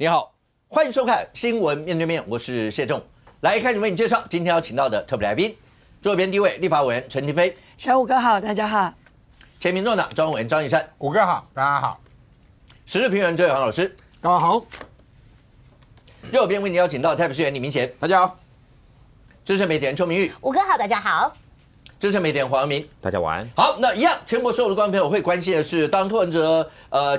你好，欢迎收看《新闻面对面》，我是谢仲。来开始为你介绍今天要请到的特别来宾，左边第一位立法委员陈亭妃，小五哥好，大家好。前民众党张委员张义善，五哥好，大家好。时事评论周远航老师，大家好。右边为你邀请到台北市议员李明贤，大家好。资深媒体人邱明玉，五哥好，大家好。资深媒体人黄阳明，大家晚安。好，那一样，全国所有的观众朋友会关心的是，当柯文哲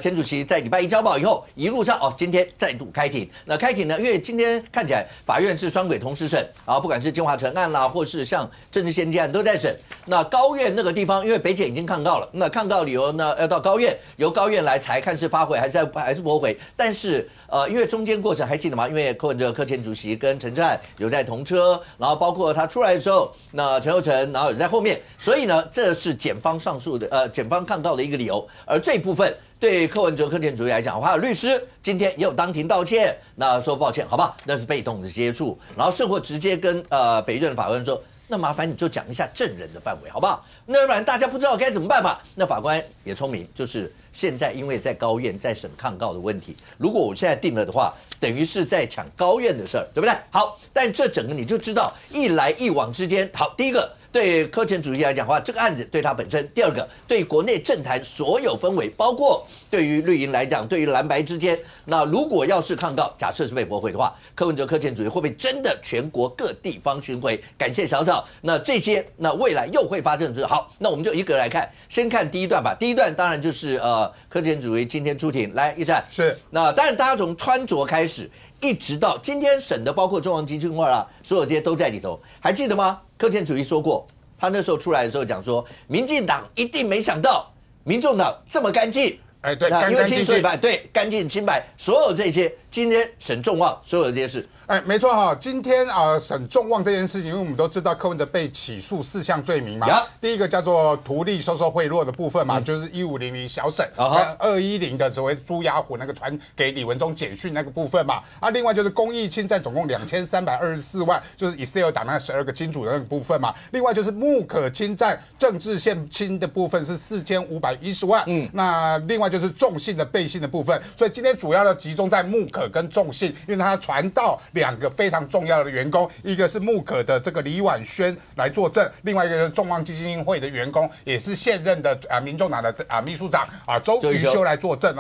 前主席在礼拜一交保以后，一路上今天再度开庭。那开庭呢，因为今天看起来法院是双轨同时审啊，不管是金华城案啦，或是像政治献金案都在审。那高院那个地方，因为北检已经抗告了，那抗告理由呢要到高院，由高院来裁，看是发回还是驳回。但是因为中间过程还记得吗？因为柯文哲柯前主席跟陈志汉有在同车，然后包括他出来的时候，那陈佑成然后有在后面，所以呢，这是检方上诉的检方抗告的一个理由。而这一部分对柯文哲柯前主席来讲，还有律师今天也有当庭道歉，那说抱歉，好不好？那是被动的接触，然后甚或直接跟北院的法官说，那麻烦你就讲一下证人的范围，好不好？那要不然大家不知道该怎么办嘛。那法官也聪明，就是现在因为在高院在审抗告的问题，如果我现在定了的话，等于是在抢高院的事儿，对不对？好，但这整个你就知道一来一往之间，好，第一个对柯前主席来讲的话，这个案子对他本身；第二个对国内政坛所有氛围，包括对于绿营来讲，对于蓝白之间，那如果要是抗告，假设是被驳回的话，柯文哲柯前主席会不会真的全国各地方巡回感谢小草？那这些那未来又会发生的好，那我们就一个来看，先看第一段吧。第一段当然就是柯前主席今天出庭，来一善是那当然大家从穿着开始，一直到今天审的，包括中央基金会啊，所有这些都在里头，还记得吗？柯前主席说过，他那时候出来的时候讲说，民进党一定没想到民众党这么干净。哎，对，因为清水白，对，干净清白，所有这些今天审重望，所有这些事。哎，没错哈，今天审重望这件事情，因为我们都知道柯文哲被起诉4项罪名嘛，第一个叫做图利收受贿赂的部分嘛，就是1500小审，210的所谓朱雅虎那个传给李文忠简讯那个部分嘛，另外就是公益侵占总共2324万，就是 Excel 党那12个金主的那个部分嘛，另外就是穆可侵占政治献金的部分是4510万，那另外就是众信的背信的部分，所以今天主要的集中在穆可跟众信，因为它传到2个非常重要的员工，一个是穆可的这个李婉萱来作证，另外一个是众望基金会的员工，也是现任的民众党的秘书长周瑜修来作证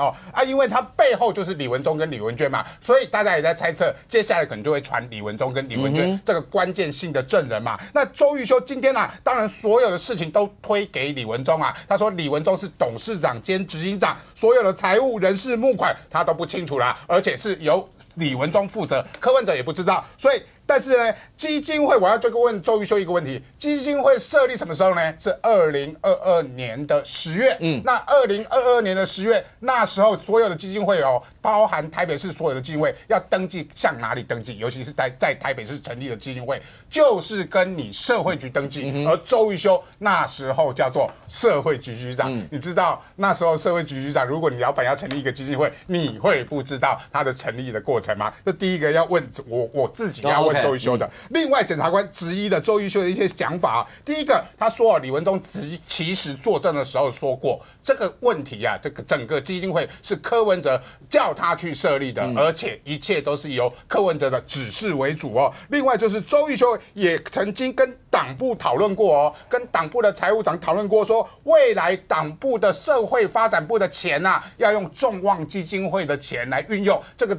因为他背后就是李文忠跟李文娟嘛，所以大家也在猜测，接下来可能就会传李文忠跟李文娟这个关键性的证人嘛。那周瑜修今天当然所有的事情都推给李文忠他说李文忠是董事长兼执行长，所有的财务人事募款他都不清楚啦，而且是由李文忠负责，柯文哲也不知道，所以但是呢，基金会我要就问周瑜修一个问题：基金会设立什么时候呢？是2022年的10月。那2022年的10月，那时候所有的基金会包含台北市所有的基金会要登记，向哪里登记？尤其是在台北市成立的基金会，就是跟你社会局登记。而周瑜修那时候叫做社会局局长。你知道那时候社会局局长，如果你老板要成立一个基金会，你会不知道他的成立的过程吗？这第一个要问我自己要问周瑜修的。另外，检察官质疑的周瑜修的一些想法第一个，他说李文忠其实作证的时候说过，这个问题这个整个基金会是柯文哲叫他去设立的，而且一切都是由柯文哲的指示为主另外就是周瑜修也曾经跟党部讨论过跟党部的财务长讨论过，说未来党部的社会发展部的钱要用众望基金会的钱来运用这个。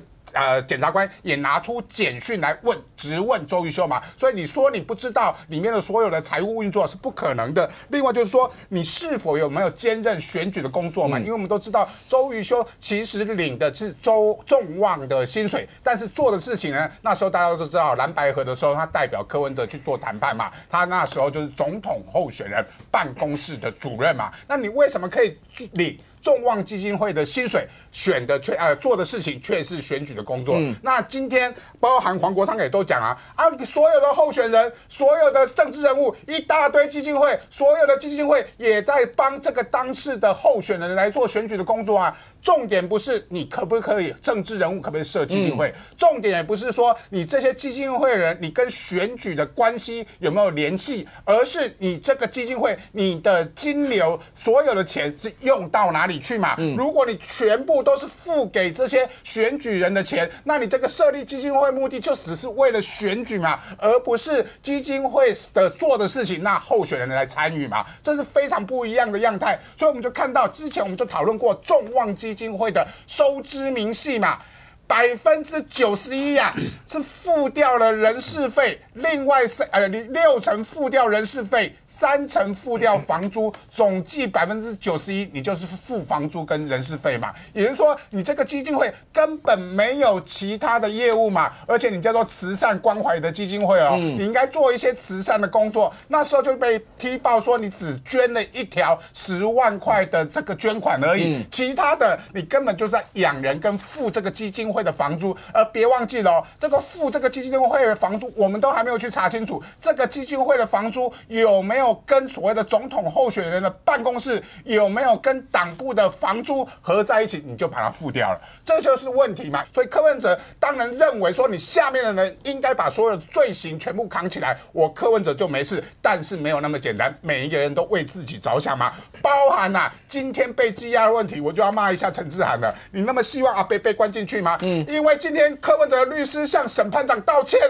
检察官也拿出简讯来质问周瑜修嘛，所以你说你不知道里面的所有的财务运作是不可能的。另外就是说，你是否有没有兼任选举的工作嘛？因为我们都知道周瑜修其实领的是众望的薪水，但是做的事情呢，那时候大家都知道蓝白合的时候，他代表柯文哲去做谈判嘛，他那时候就是总统候选人办公室的主任嘛，那你为什么可以领众望基金会的薪水，做的事情却是选举的工作？那今天包含黄国昌也都讲所有的候选人，所有的政治人物，一大堆基金会，所有的基金会也在帮这个当事的候选人来做选举的工作重点不是你可不可以政治人物可不可以设基金会，重点也不是说你这些基金会人你跟选举的关系有没有联系，而是你这个基金会你的金流所有的钱是用到哪里去嘛？如果你全部都是付给这些选举人的钱，那你这个设立基金会目的就只是为了选举嘛，而不是基金会的做的事情，那候选人来参与嘛，这是非常不一样的样态。所以我们就看到之前我们就讨论过众望基金会的收支明细嘛。91%啊，是付掉了人事费，另外6成付掉人事费，3成付掉房租，总计91%，你就是付房租跟人事费嘛。也就是说，你这个基金会根本没有其他的业务嘛，而且你叫做慈善关怀的基金会哦，你应该做一些慈善的工作。那时候就被踢爆说你只捐了一条10万块的这个捐款而已，其他的你根本就是在养人跟付这个基金会的房租，而别忘记了哦，这个付这个基金会的房租，我们都还没有去查清楚，这个基金会的房租有没有跟所谓的总统候选人的办公室有没有跟党部的房租合在一起，你就把它付掉了，这就是问题嘛。所以柯文哲当然认为说，你下面的人应该把所有的罪行全部扛起来，我柯文哲就没事，但是没有那么简单，每一个人都为自己着想嘛，包含今天被羁押的问题，我就要骂一下陈志涵了，你那么希望被关进去吗？因为今天柯文哲的律师向审判长道歉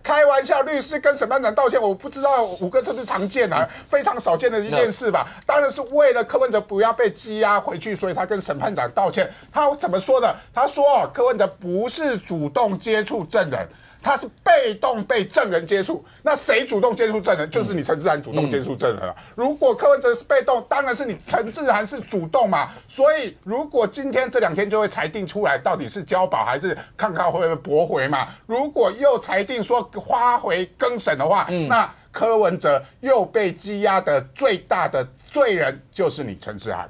开玩笑，律师跟审判长道歉，我不知道5个是不是常见非常少见的一件事吧？当然是为了柯文哲不要被羁押回去，所以他跟审判长道歉。他怎么说的？他说柯文哲不是主动接触证人，他是被动被证人接触。那谁主动接触证人？就是你陈志涵主动接触证人了。如果柯文哲是被动，当然是你陈志涵是主动嘛。所以如果今天这2天就会裁定出来，到底是交保还是看看会不会驳回嘛？如果又裁定说发回更审的话，那柯文哲又被羁押的最大的罪人就是你陈志涵。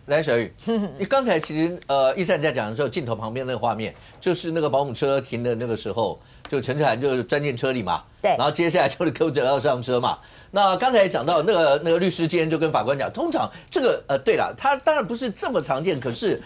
来，小雨，你刚才其实一善在讲的时候，镜头旁边那个画面就是那个保姆车停的那个时候，就陈志涵就钻进车里嘛，对，然后接下来就是柯文哲要上车嘛。那刚才讲到那个律师今天就跟法官讲，通常这个对了，他当然不是这么常见，可是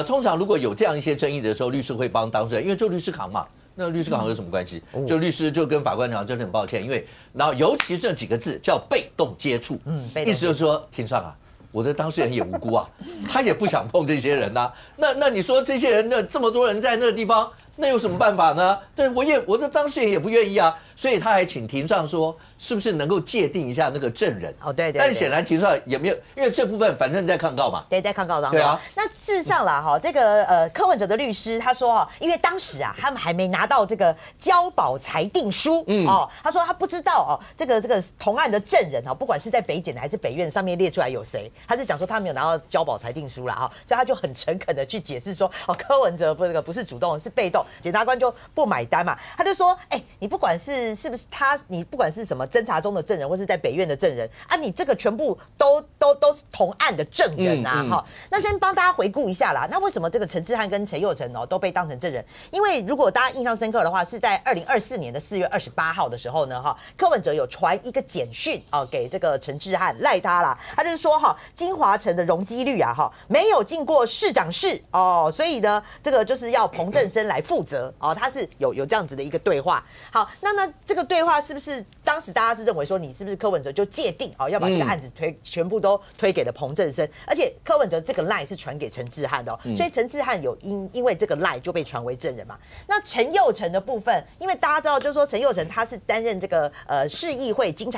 通常如果有这样一些争议的时候，律师会帮当事人，因为就律师扛嘛。那律师扛有什么关系？就律师就跟法官讲，真的很抱歉，因为然后尤其这几个字叫被动接触，意思就是说，庭上我的当事人也无辜他也不想碰这些人那你说这些人这么多人在那个地方，那有什么办法呢？对，我的当事人也不愿意所以他还请庭上说，是不是能够界定一下那个证人？对。但显然庭上也没有，因为这部分反正在抗告嘛。对，在抗告当中。对啊。那事实上啦，这个柯文哲的律师他说因为当时他们还没拿到这个交保裁定书，他说他不知道这个同案的证人不管是在北检还是北院上面列出来有谁，他是讲说他没有拿到交保裁定书啦所以他就很诚恳的去解释说柯文哲不是主动是被动，检察官就不买单嘛，他就说你不管是不是你不管是什么侦查中的证人或是在北院的证人你这个全部都是同案的证人那先帮大家回顾一下啦，那为什么这个陈志汉跟陈佑成都被当成证人？因为如果大家印象深刻的话，是在2024年的4月28号的时候呢柯文哲有传一个简讯给这个陈志汉赖他啦，他就是说金华城的容积率没有进过市长室所以呢这个就是要彭正生来负责他是有这样子的一个对话。好，那这个对话是不是当时大家是认为说你是不是柯文哲就界定要把这个案子全部都推给了彭正生，而且柯文哲这个 LINE 是传给陈志汉的所以陈志汉有因为这个 LINE 就被传为证人嘛。那陈佑成的部分，因为大家知道就是说陈佑成他是担任这个市议会金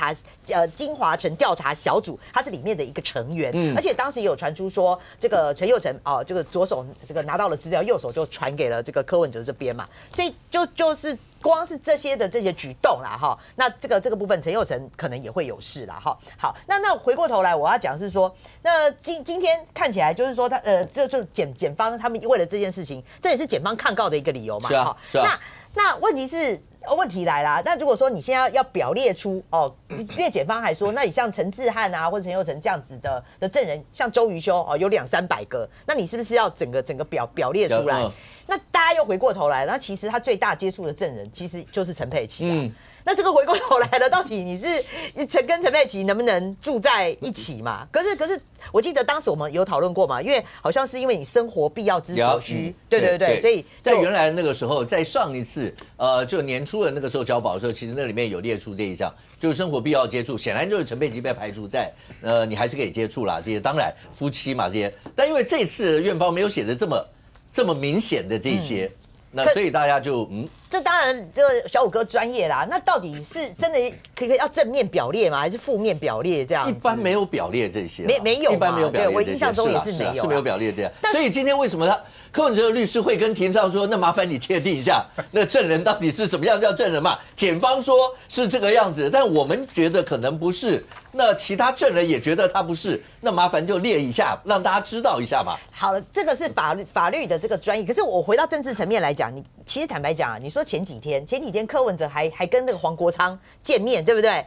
华城调查小组，他是里面的一个成员，而且当时也有传出说这个陈佑成这个左手这个拿到了资料，右手就传给了这个柯文哲这边嘛，所以就是光是这些举动啦那这个部分陈佑成可能也会有事啦好，那回过头来我要讲是说，那今天看起来就是说他这就检方他们为了这件事情，这也是检方抗告的一个理由嘛。是啊。那问题来啦，那如果说你现在要表列出因为检方还说，那你像陈志汉或者陈佑成这样子的证人，像周瑜修有200-300个，那你是不是要整个表列出来？那大家又回过头来，那其实他最大接触的证人其实就是陈佩琪那这个回过头来了，到底你是跟陈佩琪能不能住在一起嘛？可是我记得当时我们有讨论过嘛，因为好像是因为你生活必要之所需，对，所以在原来那个时候，在上一次就年初的那个时候交保的时候，其实那里面有列出这一项，就是生活必要接触，显然就是陈佩琪被排除在你还是可以接触啦这些，当然夫妻嘛这些，但因为这次院方没有写的这么明显的这些。那所以大家就这当然这个小五哥专业啦。那到底是真的可以要正面表列吗？还是负面表列这样？一般没有表列这些，没有，一般没有表列这些。我印象中也是没有，是没有表列这样。所以今天为什么柯文哲律师会跟庭上说，那麻烦你确定一下，那证人到底是什么样叫证人嘛？检方说是这个样子，但我们觉得可能不是。那其他证人也觉得他不是，那麻烦就列一下，让大家知道一下嘛。好了，这个是法律的这个专业，可是我回到政治层面来讲，你其实坦白讲啊，你说前几天柯文哲还跟那个黄国昌见面，对不对？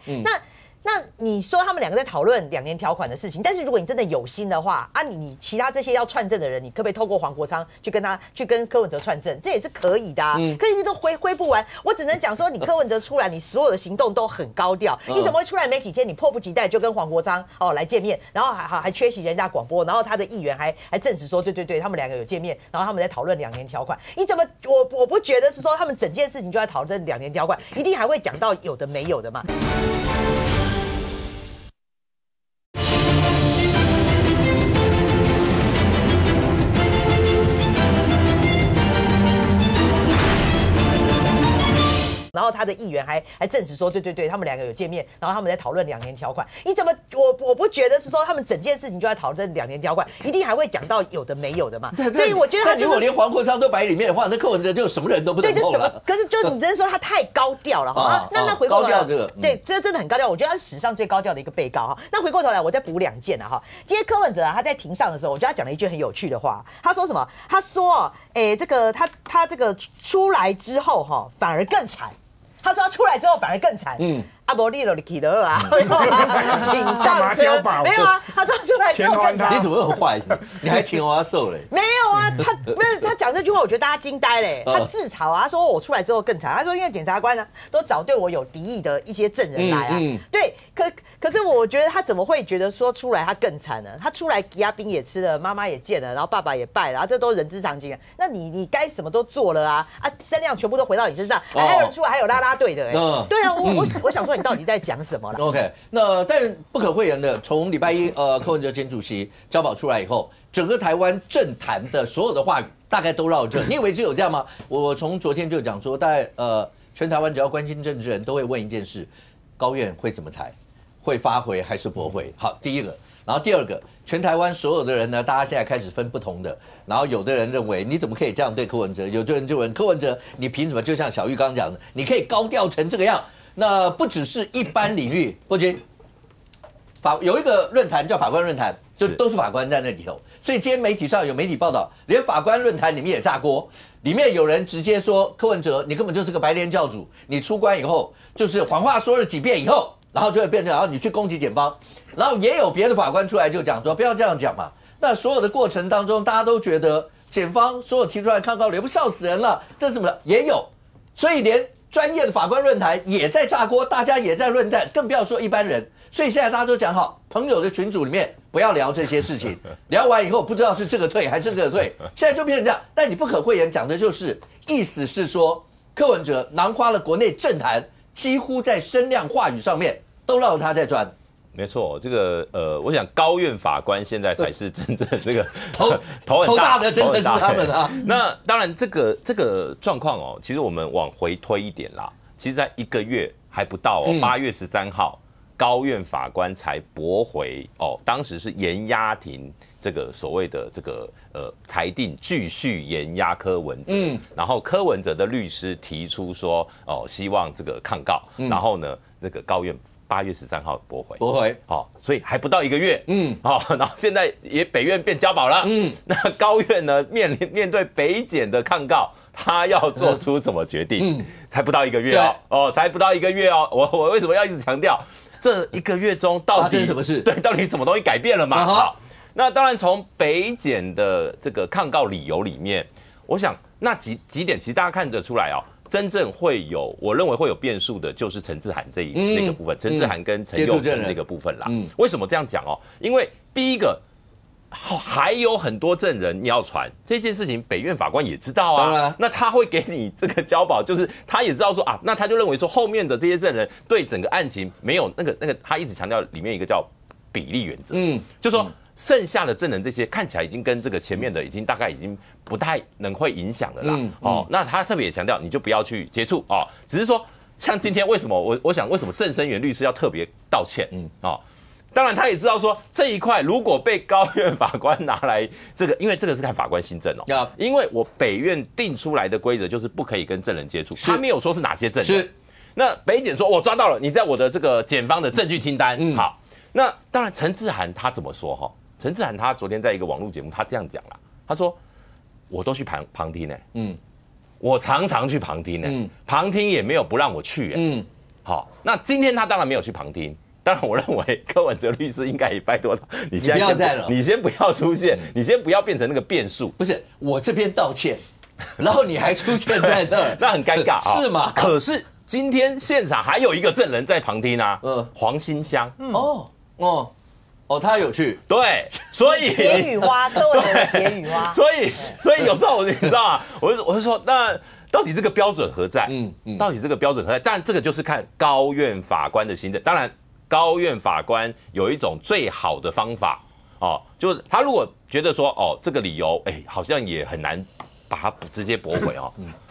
那你说他们两个在讨论2年条款的事情，但是如果你真的有心的话啊，你其他这些要串证的人，你可不可以透过黄国昌去跟柯文哲串证？这也是可以的啊。可是你都挥不完，我只能讲说，你柯文哲出来，你所有的行动都很高调，你怎么会出来没几天，你迫不及待就跟黄国昌来见面，然后还缺席人家广播，然后他的议员还证实说，对，他们两个有见面，然后他们在讨论2年条款。你怎么我不觉得是说他们整件事情就在讨论2年条款，一定还会讲到有的没有的嘛？然后他的议员还证实说，对，他们两个有见面，然后他们在讨论2年条款。你怎么我不觉得是说他们整件事情就在讨论2年条款，一定还会讲到有的没有的嘛？对，所以我觉得如果连黄国昌都摆里面的话，那柯文哲就什么人都不能碰了。可是就你真说他太高调了哈。那回过头来，高调这个，对，这真的很高调，我觉得他是史上最高调的一个被告哈。那回过头来，我再补2件了哈。今天柯文哲他在庭上的时候，我觉得他讲了一句很有趣的话，他说什么？他说，这个他这个出来之后哈，反而更惨。他说他出来之后反而更惨，阿伯利罗的基德啊，请上车，没有啊，他说出来之后更惨，你怎么那么坏？你还请我受嘞？没有啊，他讲这句话，我觉得大家惊呆嘞。他自嘲啊，他说我出来之后更惨，他说因为检察官呢都找对我有敌意的一些证人来啊，对，可是我觉得他怎么会觉得说出来他更惨呢？他出来吉亚冰也吃了，妈妈也见了，然后爸爸也拜了，这都人之常情啊。那你该什么都做了啊，声量全部都回到你身上，还有人出来还有啦啦队的，对啊，我想说你到底在讲什么了 ？OK， 那但是不可讳言的，从礼拜一柯文哲前主席交保出来以后，整个台湾政坛的所有的话语大概都绕这。你以为只有这样吗？我从昨天就讲说，大概全台湾只要关心政治人都会问一件事：高院会怎么裁？会发回还是驳回？好，第一个，然后第二个，全台湾所有的人呢，大家现在开始分不同的，然后有的人认为你怎么可以这样对柯文哲？有的人就问柯文哲，你凭什么？就像小玉刚刚讲的，你可以高调成这个样？那不只是一般领域，不仅有一个论坛叫法官论坛，就都是法官在那里头，所以今天媒体上有媒体报道，连法官论坛里面也炸锅，里面有人直接说柯文哲，你根本就是个白莲教主，你出关以后就是谎话说了几遍以后，然后就会变成然后你去攻击检方，然后也有别的法官出来就讲说不要这样讲嘛，那所有的过程当中大家都觉得检方所有提出来抗告的也不笑死人了，这是什么的也有，所以连专业的法官论坛也在炸锅，大家也在论战，更不要说一般人。所以现在大家都讲好，朋友的群组里面不要聊这些事情，聊完以后不知道是这个退还是这个退，现在就变成这样。但你不可讳言讲的就是，意思是说柯文哲囊括了国内政坛，几乎在声量话语上面都绕着他在转。没错，这个我想高院法官现在才是真正这个头大的，真的是他们啊。那当然，这个状况哦，其实我们往回推一点啦，其实在1个月还不到哦，8月13号，高院法官才驳回哦，当时是延押庭这个所谓的这个裁定继续延押柯文哲，然后柯文哲的律师提出说哦，希望这个抗告，然后呢，那个高院8月13号驳回，好，所以还不到1个月，然后现在也北院变交保了，那高院呢面对北检的抗告，他要做出什么决定？才不到1个月哦，才不到1个月哦，我为什么要一直强调这1个月中到底什么事？对，到底什么东西改变了嘛？好，那当然从北检的这个抗告理由里面，我想那几点其实大家看得出来哦，真正我认为会有变数的，就是陈志涵那个部分，陈志涵跟陈佑成那个部分啦。为什么这样讲哦？因为第一个还有很多证人你要传这件事情，北院法官也知道啊。那他会给你这个交保，就是他也知道说啊，那他就认为说后面的这些证人对整个案情没有那个，他一直强调里面一个叫比例原则，就说剩下的证人这些看起来已经跟这个前面的大概已经不太能会影响了啦。那他特别也强调，你就不要去接触哦。只是说像今天为什么我想为什么郑声元律师要特别道歉当然，他也知道说这一块如果被高院法官拿来因为这个是看法官心证哦。因为我北院定出来的规则就是不可以跟证人接触，他没有说是哪些证人。是，那北检说我抓到了，你在我的这个检方的证据清单。好，那当然陈志涵他怎么说哈？陈志涵他昨天在一个网络节目，他这样讲啦，他说我都去旁听我常常去旁听旁听也没有不让我去好，那今天他当然没有去旁听。当然，我认为柯文哲律师应该也拜托他，你现在不要再了，你先不要出现，你先不要变成那个变数。不是我这边道歉，然后你还出现在那儿，那很尴尬是吗？可是今天现场还有一个证人在旁听啊，黄馨香。他有去，对，所以解语蛙，柯文哲的解语蛙。所以有时候你知道啊，我就说那。到底这个标准何在？到底这个标准何在？当然，这个就是看高院法官的心证。当然，高院法官有一种最好的方法就是他如果觉得说这个理由好像也很难把它直接驳回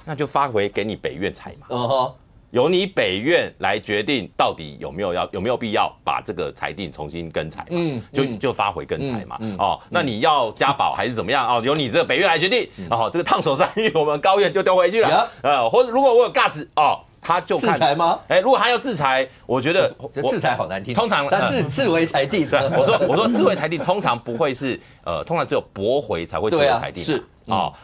那就发回给你北院裁嘛。由你北院来决定到底有没有必要把这个裁定重新更裁嘛，就发回更裁嘛。那你要加保还是怎么样由你这个北院来决定。这个烫手山芋我们高院就丢回去了。或者如果我有尬死他就看制裁吗？如果他要制裁，我觉得制裁好难听。通常自为裁定。对，我说自为裁定通常不会是通常只有驳回才会自为裁定。是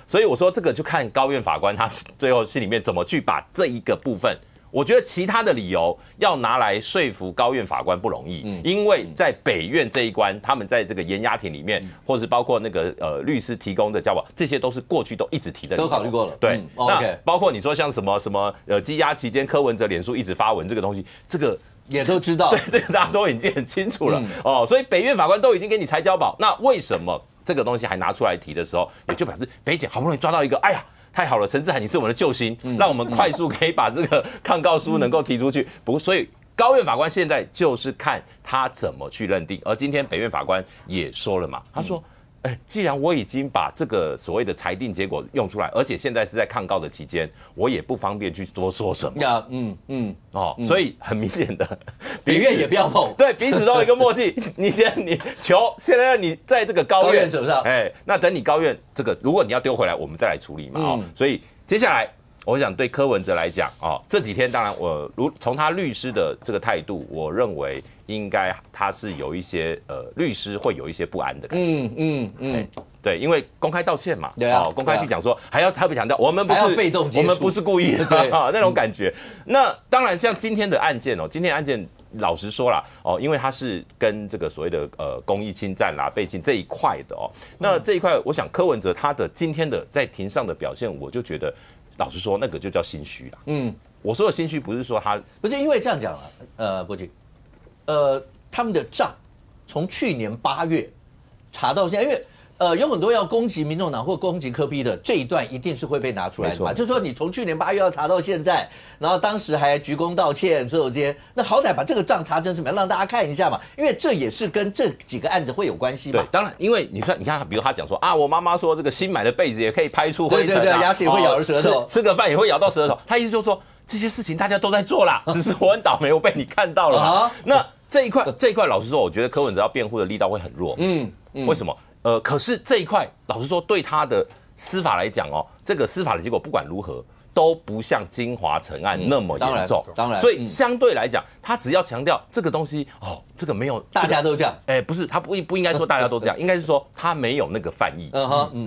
所以我说这个就看高院法官他最后心里面怎么去把这一个部分。我觉得其他的理由要拿来说服高院法官不容易，因为在北院这一关，他们在这个严押庭里面，或是包括那个律师提供的交保，这些都是过去都一直提的理由，都考虑过了。对，那包括你说像什么羁押期间柯文哲脸书一直发文这个东西，这个也都知道，对，这个大家都已经很清楚了所以北院法官都已经给你裁交保，那为什么这个东西还拿出来提的时候，也就表示北检好不容易抓到一个，哎呀。太好了，陈志涵，你是我们的救星，让我们快速可以把这个抗告书能够提出去。所以高院法官现在就是看他怎么去认定。而今天北院法官也说了嘛，他说，既然我已经把这个所谓的裁定结果用出来，而且现在是在抗告的期间，我也不方便去多说什么。所以很明显的，北院也不要碰，对，彼此都有一个默契。你球现在你在这个高院手上，那等你高院这个，如果你要丢回来，我们再来处理嘛。所以接下来。我想对柯文哲来讲这几天当然从他律师的这个态度，我认为应该他是有一些律师会有一些不安的感觉。对，因为公开道歉嘛，公开去讲说，还要特别强调我们不是被动接触，我们不是故意的那种感觉。那当然像今天的案件今天案件老实说啦因为他是跟这个所谓的公益侵占啦、背信这一块的那这一块我想柯文哲他的今天的在庭上的表现，我就觉得。老实说，那个就叫心虚啦。我说的心虚不是说他不是因为这样讲了，伯爵，他们的账从去年8月查到现在，因为有很多要攻击民众党或攻击柯 P 的这一段，一定是会被拿出来的嘛。就是说，你从去年8月要查到现在，然后当时还鞠躬道歉，所有这些，那好歹把这个账查成什么样，让大家看一下嘛。因为这也是跟这几个案子会有关系嘛。对，当然，因为你看，比如他讲说我妈妈说这个新买的被子也可以拍出灰尘，对，牙齿也会咬到舌头，吃个饭也会咬到舌头。他意思就是说，这些事情大家都在做啦，只是我很倒霉，我被你看到了。那这一块，老实说，我觉得柯文哲要辩护的力道会很弱。为什么？可是这一块，老实说，对他的司法来讲这个司法的结果不管如何，都不像金华城案那么严重。当然，所以相对来讲，他只要强调这个东西这个没有，大家都这样。不是，他不应该说大家都这样，应该是说他没有那个犯意。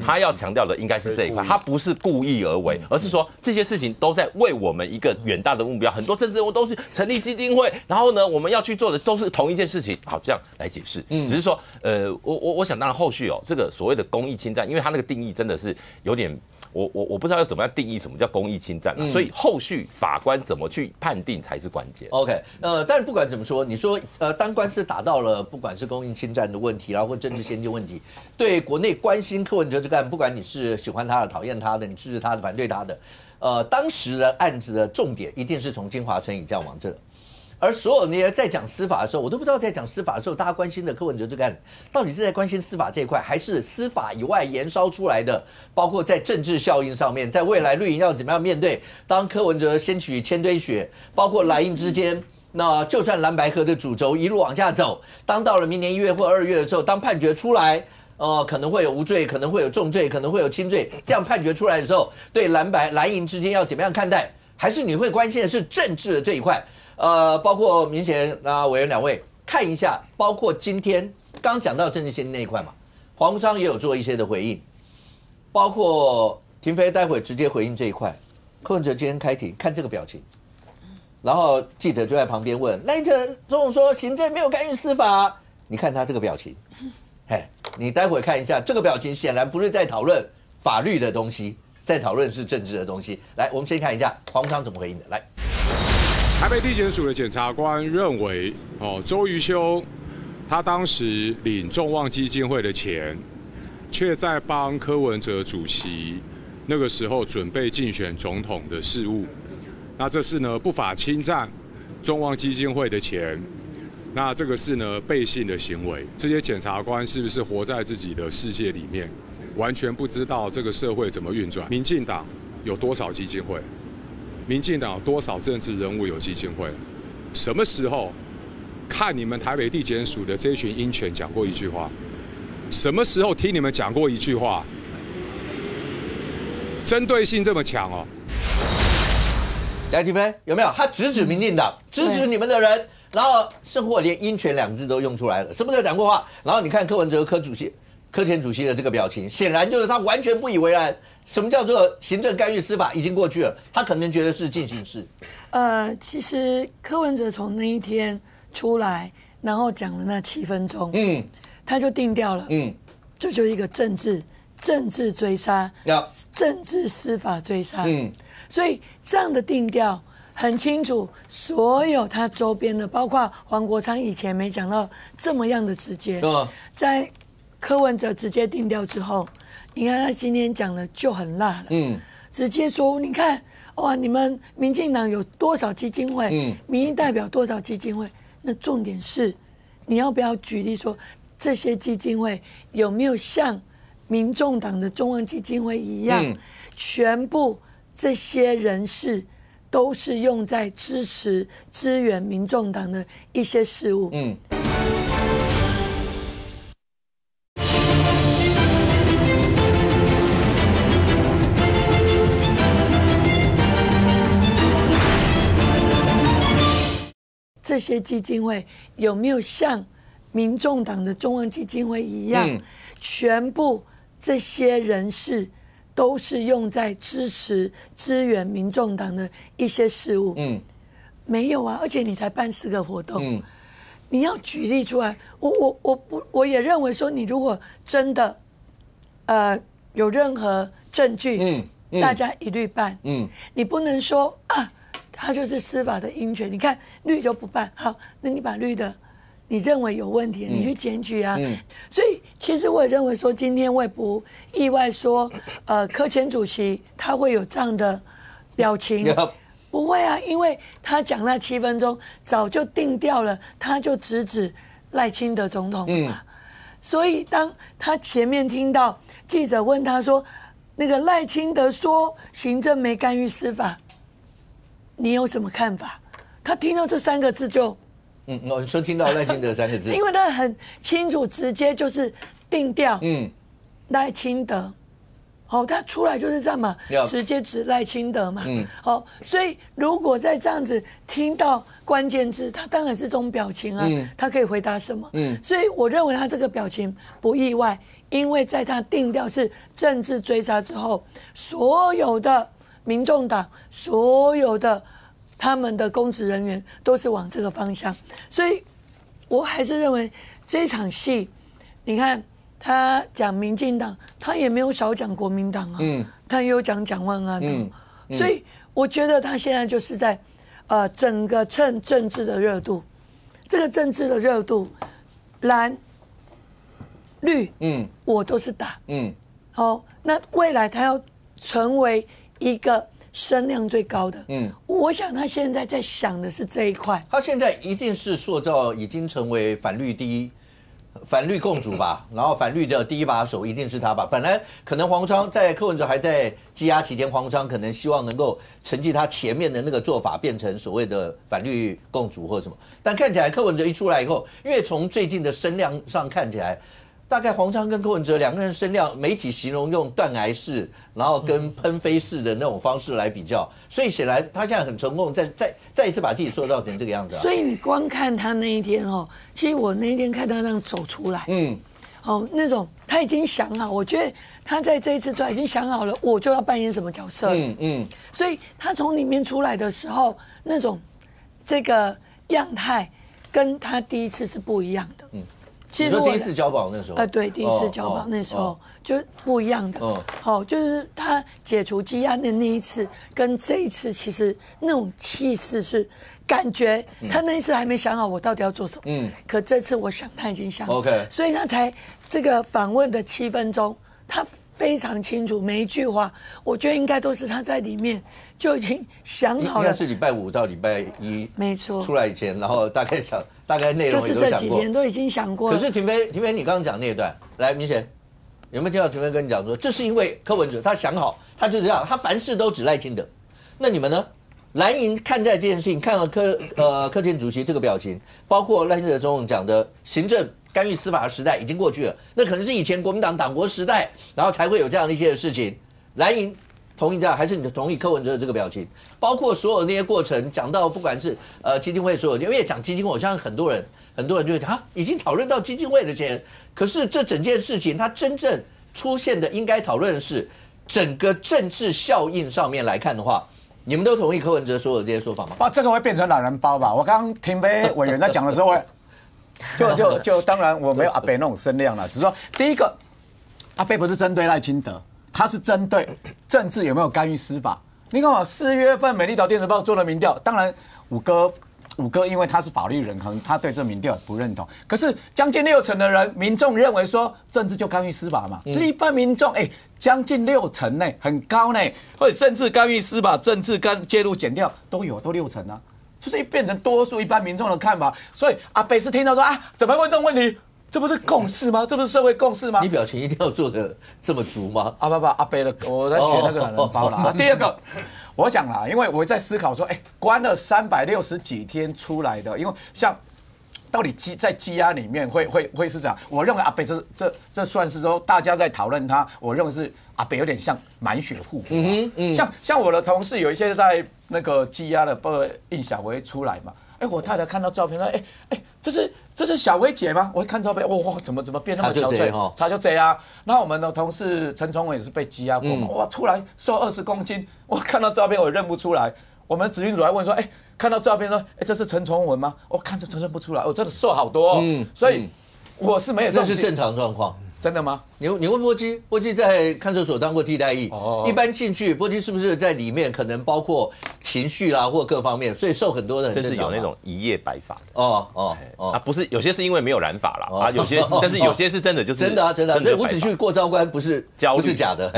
他要强调的应该是这一块，他不是故意而为，而是说这些事情都在为我们一个远大的目标。很多政治人物都是成立基金会，然后呢，我们要去做的都是同一件事情。好，这样来解释，只是说，我想当然后续这个所谓的公益侵占，因为他那个定义真的是有点。我不知道要怎么样定义什么叫公益侵占所以后续法官怎么去判定才是关键。OK， 但是不管怎么说，你说当官司打到了，不管是公益侵占的问题，然后或政治先机问题，对国内关心柯文哲这个案，不管你是喜欢他的、讨厌他的，你支持他的、反对他的，当时的案子的重点一定是从金华城以这样往这。而所有那些在讲司法的时候，我都不知道在讲司法的时候，大家关心的柯文哲这个案，到底是在关心司法这一块，还是司法以外延烧出来的，包括在政治效应上面，在未来绿营要怎么样面对？当柯文哲掀起千堆雪，包括蓝营之间，那就算蓝白河的主轴一路往下走，当到了明年1月或2月的时候，当判决出来，可能会有无罪，可能会有重罪，可能会有轻罪，这样判决出来的时候，对蓝营之间要怎么样看待？还是你会关心的是政治的这一块？包括民选委员2位看一下，包括今天刚讲到政治先机那一块嘛，黄国昌也有做一些的回应，包括廷飞待会直接回应这一块。柯文哲今天开庭，看这个表情，然后记者就在旁边问赖清德总统说行政没有干预司法，你看他这个表情，你待会看一下这个表情，显然不是在讨论法律的东西，在讨论是政治的东西。来，我们先看一下黄国昌怎么回应的，来。台北地检署的检察官认为，周瑜修他当时领众望基金会的钱，却在帮柯文哲主席那个时候准备竞选总统的事务，那这是呢不法侵占众望基金会的钱，那这个是呢背信的行为。这些检察官是不是活在自己的世界里面，完全不知道这个社会怎么运转？民进党有多少基金会？民进党有多少政治人物有基金会？什么时候看你们台北地检署的这一群鹰犬讲过一句话？什么时候听你们讲过一句话？针对性这么强哦！贾启飞有没有？他直指民进党，支持你们的人，然后甚或连鹰犬2字都用出来了，什么时候讲过话？然后你看柯文哲柯前主席的这个表情，显然就是他完全不以为然。什么叫做行政干预司法已经过去了？他可能觉得是进行式。其实柯文哲从那一天出来，然后讲了那7分钟，他就定调了，这就是一个政治追杀，政治司法追杀，所以这样的定调很清楚，所有他周边的，包括黄国昌以前没讲到这么样的直接，在柯文哲直接定调之后，你看他今天讲的就很辣了，直接说，你看哇，你们民进党有多少基金会，民意代表多少基金会，那重点是你要不要举例说这些基金会有没有像民众党的中央基金会一样，全部这些人士都是用在支持支援民众党的一些事务。这些基金会有没有像民众党的中央基金会一样，全部这些人士都是用在支持支援民众党的一些事务？没有啊，而且你才办4个活动，你要举例出来。我也认为说，你如果真的有任何证据，大家一律办。你不能说啊，他就是司法的鹰犬，你看绿就不办，好，那你把绿的你认为有问题，你去检举啊。所以其实我也认为说，今天我也不意外说，柯前主席他会有这样的表情，不会啊，因为他讲那7分钟早就定调了，他就直指赖清德总统嘛。所以当他前面听到记者问他说，那个赖清德说行政没干预司法，你有什么看法？他听到这3个字就，你说听到赖清德3个字，因为他很清楚，直接就是定调，赖清德好，他出来就是这样嘛，直接指赖清德嘛。好，所以如果在这样子听到关键字，他当然是这种表情啊，他可以回答什么？所以我认为他这个表情不意外，因为在他定调是政治追杀之后，所有的民众党，所有的他们的公职人员都是往这个方向，所以我还是认为这场戏，你看他讲民进党，他也没有少讲国民党啊，他也有讲蒋万安的，所以我觉得他现在就是在整个趁政治的热度，这个政治的热度，蓝绿我都是打，好，那未来他要成为一个声量最高的，我想他现在在想的是这一块。他现在一定是塑造，已经成为反绿共主吧，然后反绿的第一把手一定是他吧。本来可能黄昌在柯文哲还在羁押期间，黄昌可能希望能够承继他前面的那个做法，变成所谓的反绿共主或什么。但看起来柯文哲一出来以后，因为从最近的声量上看起来，大概黄昌跟柯文哲两个人声量，媒体形容用断崖式，然后跟喷飞式的那种方式来比较，所以显然他现在很成功，再一次把自己塑造成这个样子。所以你光看他那一天哦，其实我那一天看他这样走出来，那种他已经想好，我觉得他在这一次出来已经想好了，我就要扮演什么角色，所以他从里面出来的时候，那种这个样态跟他第一次是不一样的，你说第一次交保那时候，对，第一次交保那时候就不一样的。好，就是他解除羁押的那一次，跟这一次其实那种气势是感觉，他那一次还没想好我到底要做什么，可这次我想他已经想好，所以他才这个访问的7分钟，他非常清楚每一句话，我觉得应该都是他在里面就已经想好了。应该是礼拜5到礼拜1，没错，出来以前，然后大概内容也都想过，就是这几年都已经想过了。可是婷飞，你刚刚讲那一段，来，明显有没有听到婷飞跟你讲说，这是因为柯文哲他想好，他就这样，他凡事都只赖清德。那你们呢？蓝营看待这件事情，看了柯建主席这个表情，包括赖清德总统讲的行政干预司法的时代已经过去了，那可能是以前国民党党国时代，然后才会有这样的一些事情。蓝营同意这样，还是你同意柯文哲的这个表情？包括所有那些过程，讲到不管是基金会所有，因为讲基金会，我相信很多人就会讲已经讨论到基金会的钱，可是这整件事情它真正出现的应该讨论的是整个政治效应上面来看的话。你们都同意柯文哲所有这些说法吗？这个会变成懒人包吧？我刚刚婷飞委员在讲的时候，就当然我没有阿北那种声量了，只是说第一个，阿北不是针对赖清德，他是针对政治有没有干预司法。你看嘛，4月份美丽岛电子报做了民调，当然五哥因为他是法律人，可能他对这民调不认同。可是将近60%的人，民众认为说政治就干预司法嘛。一般民众将近60%呢，很高呢，或者甚至干预司法、政治介入检调都有，都60%啊，就是变成多数一般民众的看法。所以阿北是听到说怎么问这种问题？这不是共识吗？这不是社会共识吗？你表情一定要做得这么足吗？不，阿北的，我在学那个懒人包啦。第二个。我讲啦，因为我在思考说，关了360几天出来的，因为像到底在羁押里面会是这样？我认为阿北这算是说大家在讨论他，我认为是阿北有点像满血复活。像我的同事有一些在那个羁押的，印小薇出来嘛，我太太看到照片说，这是小薇姐吗？我一看照片，哇，怎么变那么憔悴？差就这样。然后我们的同事陈崇文也是被羁押过嘛，哇，出来瘦20公斤，我看到照片我也认不出来。我们执行组还问说，看到照片说，这是陈崇文吗？我看着认不出来，我真的瘦好多。所以我是没有。这是正常状况。真的吗？你问波基在看守所当过替代役，一般进去波基是不是在里面可能包括情绪啦或各方面，所以瘦很多的很正常，甚至有那种一夜白发的不是有些是因为没有染发啦有些但是有些是真的就是真的所以吴子胥过昭关不是假的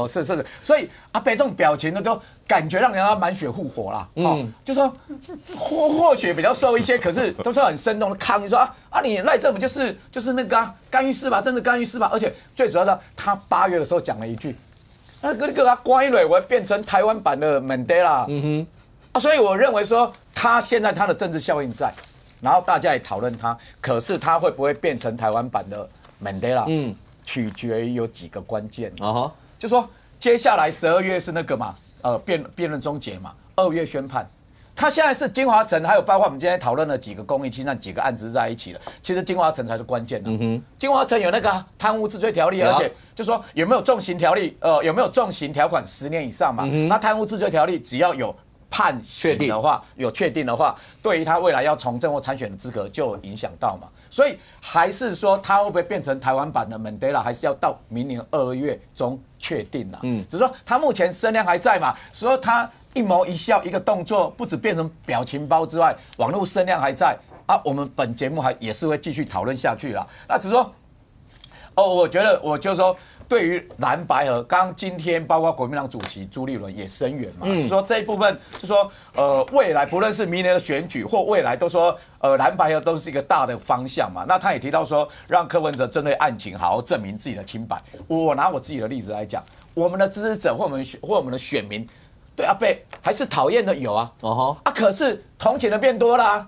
是，所以阿北这种表情呢，就感觉让人家满血复活啦，就说或许比较瘦一些，可是都是很生动的抗议说你赖政府就是那个干预司法，政治干预司法，而且最主要是他8月的时候讲了一句，那个他关一蕊，我会变成台湾版的曼德拉，所以我认为说他现在他的政治效应在，然后大家也讨论他，可是他会不会变成台湾版的曼德拉，取决于有几个关键就说接下来12月是那个嘛，辩论终结嘛，2月宣判。他现在是金华城，还有包括我们今天讨论的几个公益清算几个案子在一起了。其实金华城才是关键的。金华城有那个贪污治罪条例，而且就说有没有重刑条例，有没有重刑条款10年以上嘛？那贪污治罪条例只要有判刑的话，有确定的话，对于他未来要从政或参选的资格就有影响到嘛。所以还是说他会不会变成台湾版的 Mandela， 还是要到明年2月中确定啦。只是说他目前声量还在嘛，说他一谋一笑一个动作，不止变成表情包之外，网络声量还在啊。我们本节目也是会继续讨论下去啦。那只是说，我觉得我就说。对于蓝白合，今天包括国民党主席朱立伦也声援嘛，就说这一部分就说未来不论是明年的选举或未来都说蓝白合都是一个大的方向嘛。那他也提到说，让柯文哲针对案情好好证明自己的清白。我拿我自己的例子来讲，我们的支持者或我们的选民对阿伯还是讨厌的有啊，可是同情的变多啦，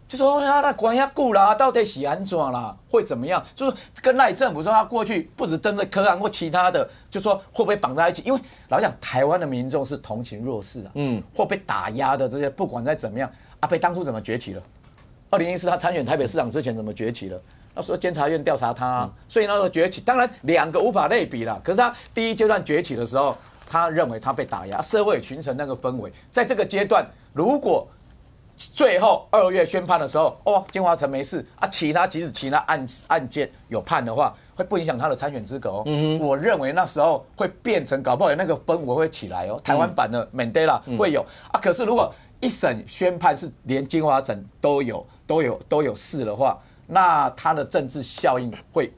就说那管下顾啦，到底是安怎啦，会怎么样？就是跟赖政府说他过去不止针对柯案或其他的，就说会不会绑在一起？因为老讲台湾的民众是同情弱势啊，或被打压的这些，不管再怎么样，阿伯当初怎么崛起了？2014他参选台北市长之前怎么崛起了？那时候监察院调查他，所以那时候崛起，当然2个无法类比啦。可是他第一阶段崛起的时候，他认为他被打压，社会形成那个氛围，在这个阶段，如果最后2月宣判的时候，金华城没事啊，即使其他案件有判的话，会不影响他的参选资格哦。我认为那时候会变成搞不好有那个氛围会起来哦，台湾版的 Mandela 会有啊。可是如果一审宣判是连金华城都有事的话，那他的政治效应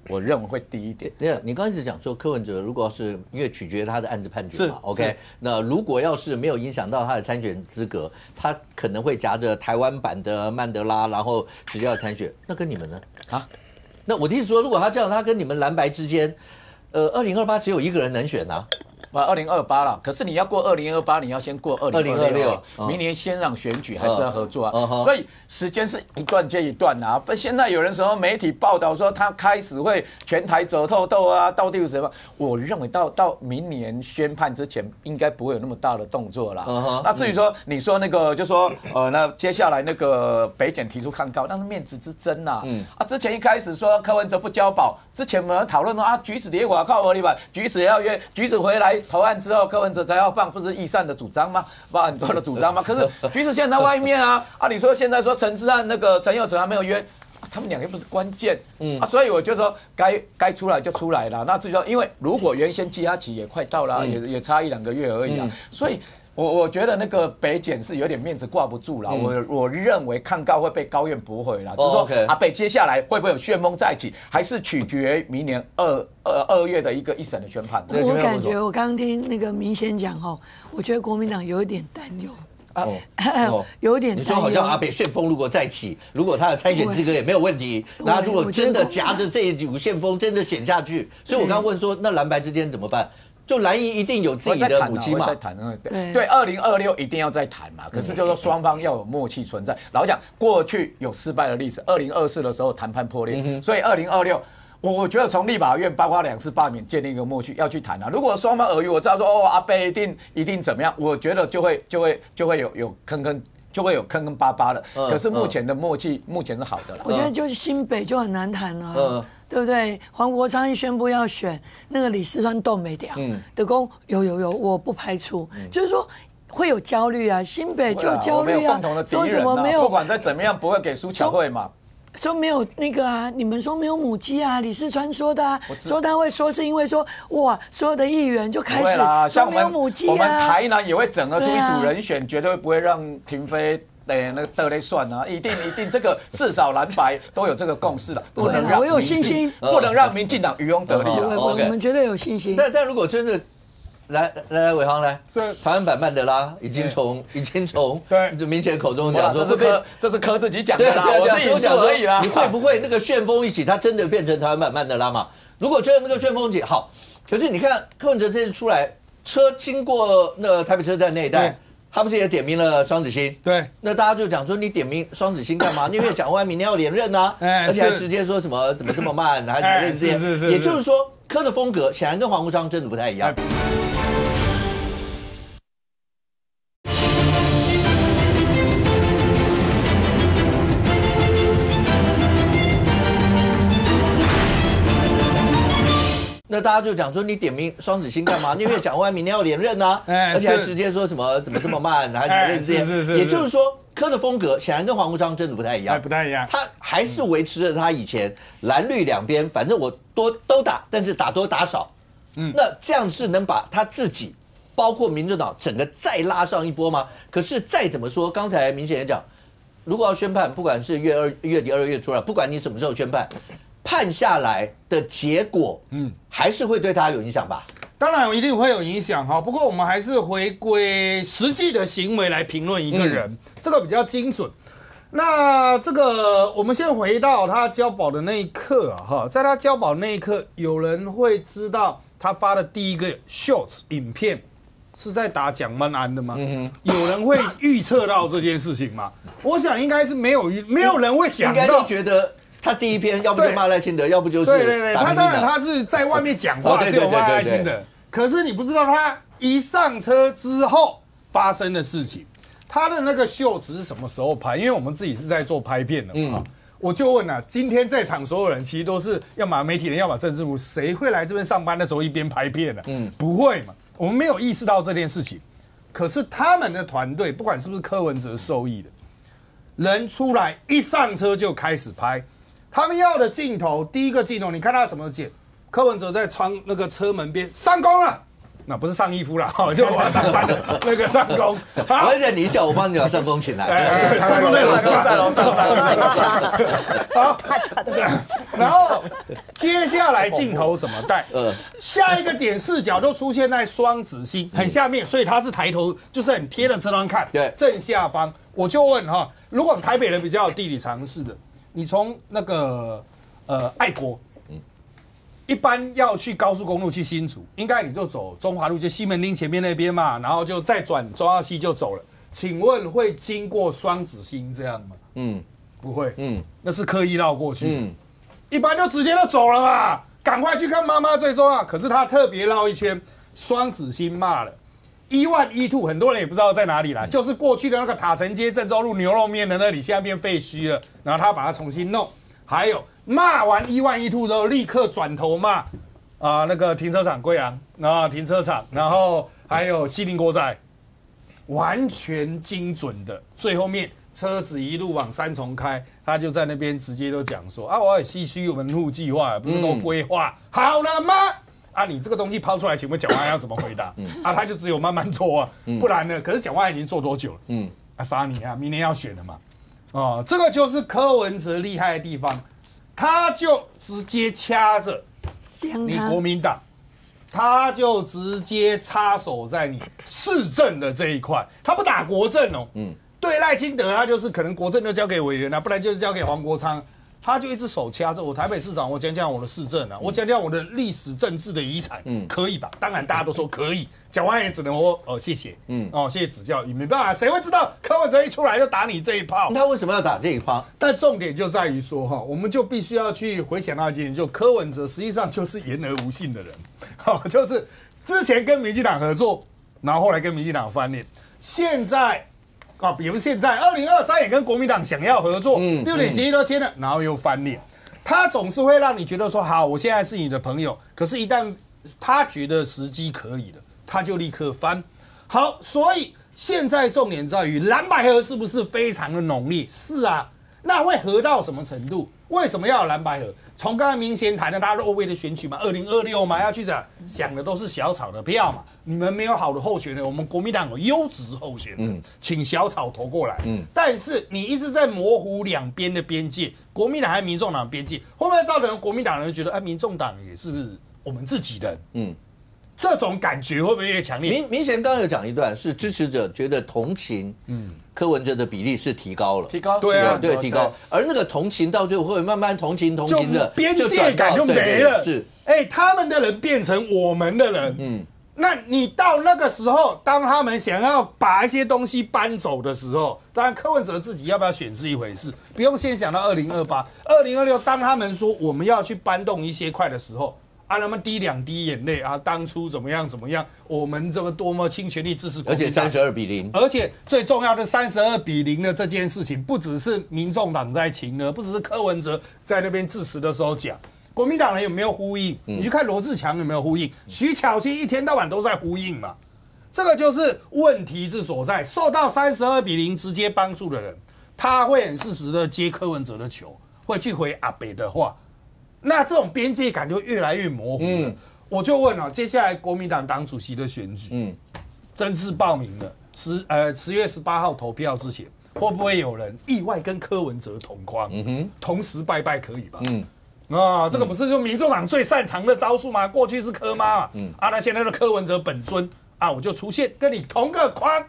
我认为会低一点。对，你刚开始讲说柯文哲如果是因为取决他的案子判决嘛 ，OK， 那如果要是没有影响到他的参选资格，他可能会夹着台湾版的曼德拉，然后直接要参选。那跟你们呢？那我的意思说，如果他这样，他跟你们蓝白之间，2028只有一个人能选啊。2028了，可是你要过2028，你要先过2026，明年先让选举还是要合作啊，所以时间是一段接一段啊。不，现在有人说媒体报道说他开始会全台走透透啊，到底有什么？我认为到明年宣判之前，应该不会有那么大的动作啦。那至于说你说那个，就说那接下来那个北检提出抗告，那是面子之争呐。之前一开始说柯文哲不交保，之前我们讨论说橘子也我靠我里吧，橘子也要约，橘子回来。投案之后，柯文哲才要放，不是义善的主张吗？放很多的主张吗？可是橘子现在在外面啊，你说现在说陈之汉那个陈佑成还没有约，他们两个又不是关键，所以我就说该出来就出来了。那至于说，因为如果原先羁押期也快到了，也差1-2个月而已啊，所以。我觉得那个北检是有点面子挂不住了，我认为抗告会被高院驳回了，只是说阿北接下来会不会有旋风再起，还是取决于明年2月的一审的宣判。我感觉我刚刚听那个明显讲我觉得国民党有一点担忧。有点担忧。你说好像阿北旋风如果再起，如果他的参选资格也没有问题，那如果真的夹着这股旋风真的选下去，所以我刚刚问说，那蓝白之间怎么办？就蓝营一定有自己的母鸡嘛？在谈，对，2026一定要再谈嘛。可是就说双方要有默契存在。老讲过去有失败的例子，2024的时候谈判破裂，所以2026。我觉得从立法院包括2次罢免建立一个默契要去谈啊。如果双方尔虞我诈说阿北一定怎么样，我觉得就会有坑，就会有坑巴巴的。可是目前的默契目前是好的了。我觉得就是新北就很难谈了。对不对？黄国昌一宣布要选，那个李四川都没掉。德公有，我不排除，就是说会有焦虑啊，新北就有焦虑啊。说什么没有？不管再怎么样，不会给苏巧慧嘛。说没有那个啊，你们说没有母鸡啊？李四川说的啊，说他会说是因为说哇，所有的议员就开始说没有母鸡啊。我们台南也会整合出一组人选，绝对不会让廷飞。那个得嘞算啊，一定，这个至少蓝白都有这个共识了，不能让我有信心，不能让民进党渔翁得利了。我们绝对有信心。但如果真的来，伟航来，台湾版曼德拉已经从对明显口中讲说，这是柯自己讲的啦，我是引述而已啦。你会不会那个旋风一起，它真的变成台湾版曼德拉嘛？如果真的那个旋风一起好，可是你看柯文哲这次出来，车经过那个台北车站那一带。他不是也点名了双子星？对，那大家就讲说你点名双子星干嘛？因为蒋万明年要连任啊，而且还直接说什么怎么这么慢，还什么类似这些。也就是说，柯的风格显然跟黄国昌真的不太一样。那大家就讲说，你点名双子星干嘛？因为蒋万明年要连任啊，而且还直接说什么怎么这么慢，还是类似这些。也就是说，柯的风格显然跟黄国昌真的不太一样，不太一样。他还是维持着他以前蓝绿两边，反正我都打，但是打多打少。那这样是能把他自己，包括民众党整个再拉上一波吗？可是再怎么说，刚才明显也讲，如果要宣判，不管是月底2月出来，不管你什么时候宣判。判下来的结果，还是会对他有影响吧？当然一定会有影响哈。不过我们还是回归实际的行为来评论一个人，这个比较精准。那这个我们先回到他交保的那一刻啊，哈，在他交保那一刻，有人会知道他发的第一个 shorts 影片是在打蒋万安的吗？有人会预测到这件事情吗？我想应该是没有人会想到，应该都觉得。他第一篇要不就骂赖清德，要不就是对，他当然他是在外面讲话是有骂赖清德，可是你不知道他一上车之后发生的事情，他的那个秀只是什么时候拍？因为我们自己是在做拍片的嘛，我就问啊，今天在场所有人其实都是要么媒体人，要么政治部，谁会来这边上班的时候一边拍片呢？不会嘛，我们没有意识到这件事情，可是他们的团队不管是不是柯文哲受益的，人出来一上车就开始拍。他们要的镜头，第一个镜头，你看他怎么剪？柯文哲在窗那个车门边上工了，那不是上衣服了，就我要上班的那个上工。我忍你一下，我帮你把上工请来。上工在楼上。好，然后接下来镜头怎么带？下一个点视角都出现在双子星很下面，所以他是抬头，就是很贴着车窗看。对，正下方。我就问哈，如果台北人比较有地理常识的。你从那个爱国，一般要去高速公路去新竹，应该你就走中华路，就西门町前面那边嘛，然后就再转中央西就走了。请问会经过双子星这样吗？不会，那是刻意绕过去。一般就直接就走了嘛，赶快去看妈妈最重要。可是他特别绕一圈，双子星骂了。112很多人也不知道在哪里啦，就是过去的那个塔城街郑州路牛肉面的那里，现在变废墟了，然后他把它重新弄。还有骂完112之后，立刻转头骂那个停车场贵阳，然后停车场，然后还有西林国仔，完全精准的。最后面车子一路往三重开，他就在那边直接就讲说我也唏嘘我们路计划不是都规划好了吗？你这个东西抛出来，请问蒋万安要怎么回答？他就只有慢慢做啊，不然呢？可是蒋万安已经做多久了？3年啊，明年要选了嘛。这个就是柯文哲厉害的地方，他就直接掐着你国民党，他就直接插手在你市政的这一块，他不打国政哦。对赖清德，他就是可能国政就交给委员啊，不然就是交给黄国昌。他就一只手掐着我台北市长，我讲讲我的市政啊，我讲讲我的历史政治的遗产，可以吧？当然大家都说可以，讲完也只能说谢谢，谢谢指教，也没办法，谁会知道柯文哲一出来就打你这一炮？他为什么要打这一炮？但重点就在于说我们就必须要去回想到一件，就柯文哲实际上就是言而无信的人，就是之前跟民进党合作，然后后来跟民进党翻脸，现在。比如现在2023也跟国民党想要合作，6点协议都签了，然后又翻脸，他总是会让你觉得说好，我现在是你的朋友，可是一旦他觉得时机可以了，他就立刻翻。好，所以现在重点在于蓝白合是不是非常的浓烈？是啊，那会合到什么程度？为什么要有蓝白合？从刚才明显谈的，大家都为了选举嘛，2026嘛，要去想的都是小草的票嘛。你们没有好的候选人，我们国民党有优质候选人，请小草投过来。但是你一直在模糊两边的边界，国民党和民众党的边界，会不会造成国民党人觉得，民众党也是我们自己人？这种感觉会不会越强烈？明显刚刚有讲一段，是支持者觉得同情，柯文哲的比例是提高了，对啊，对，提高。而那个同情到最后会慢慢同情的边界感就没了。是，他们的人变成我们的人，那你到那个时候，当他们想要把一些东西搬走的时候，当然柯文哲自己要不要选是一回事，不用先想到2028、2026，当他们说我们要去搬动一些块的时候。啊，那么滴2滴眼泪啊，当初怎么样，我们这么多么倾全力支持国而且民党32-0，而且最重要的32-0的这件事情，不只是民众党在请呢，不只是柯文哲在那边致辞的时候讲，国民党人有没有呼应？你去看罗志强有没有呼应？徐巧芯一天到晚都在呼应嘛，这个就是问题之所在。受到32-0直接帮助的人，他会很适时的接柯文哲的球，会去回阿北的话，那这种边界感就越来越模糊了。我就问接下来国民党党主席的选举，正式报名了，10月18号投票之前，会不会有人意外跟柯文哲同框，同时拜拜可以吧？这个不是就民众党最擅长的招数吗？过去是柯妈嘛，那现在的柯文哲本尊我就出现跟你同个框。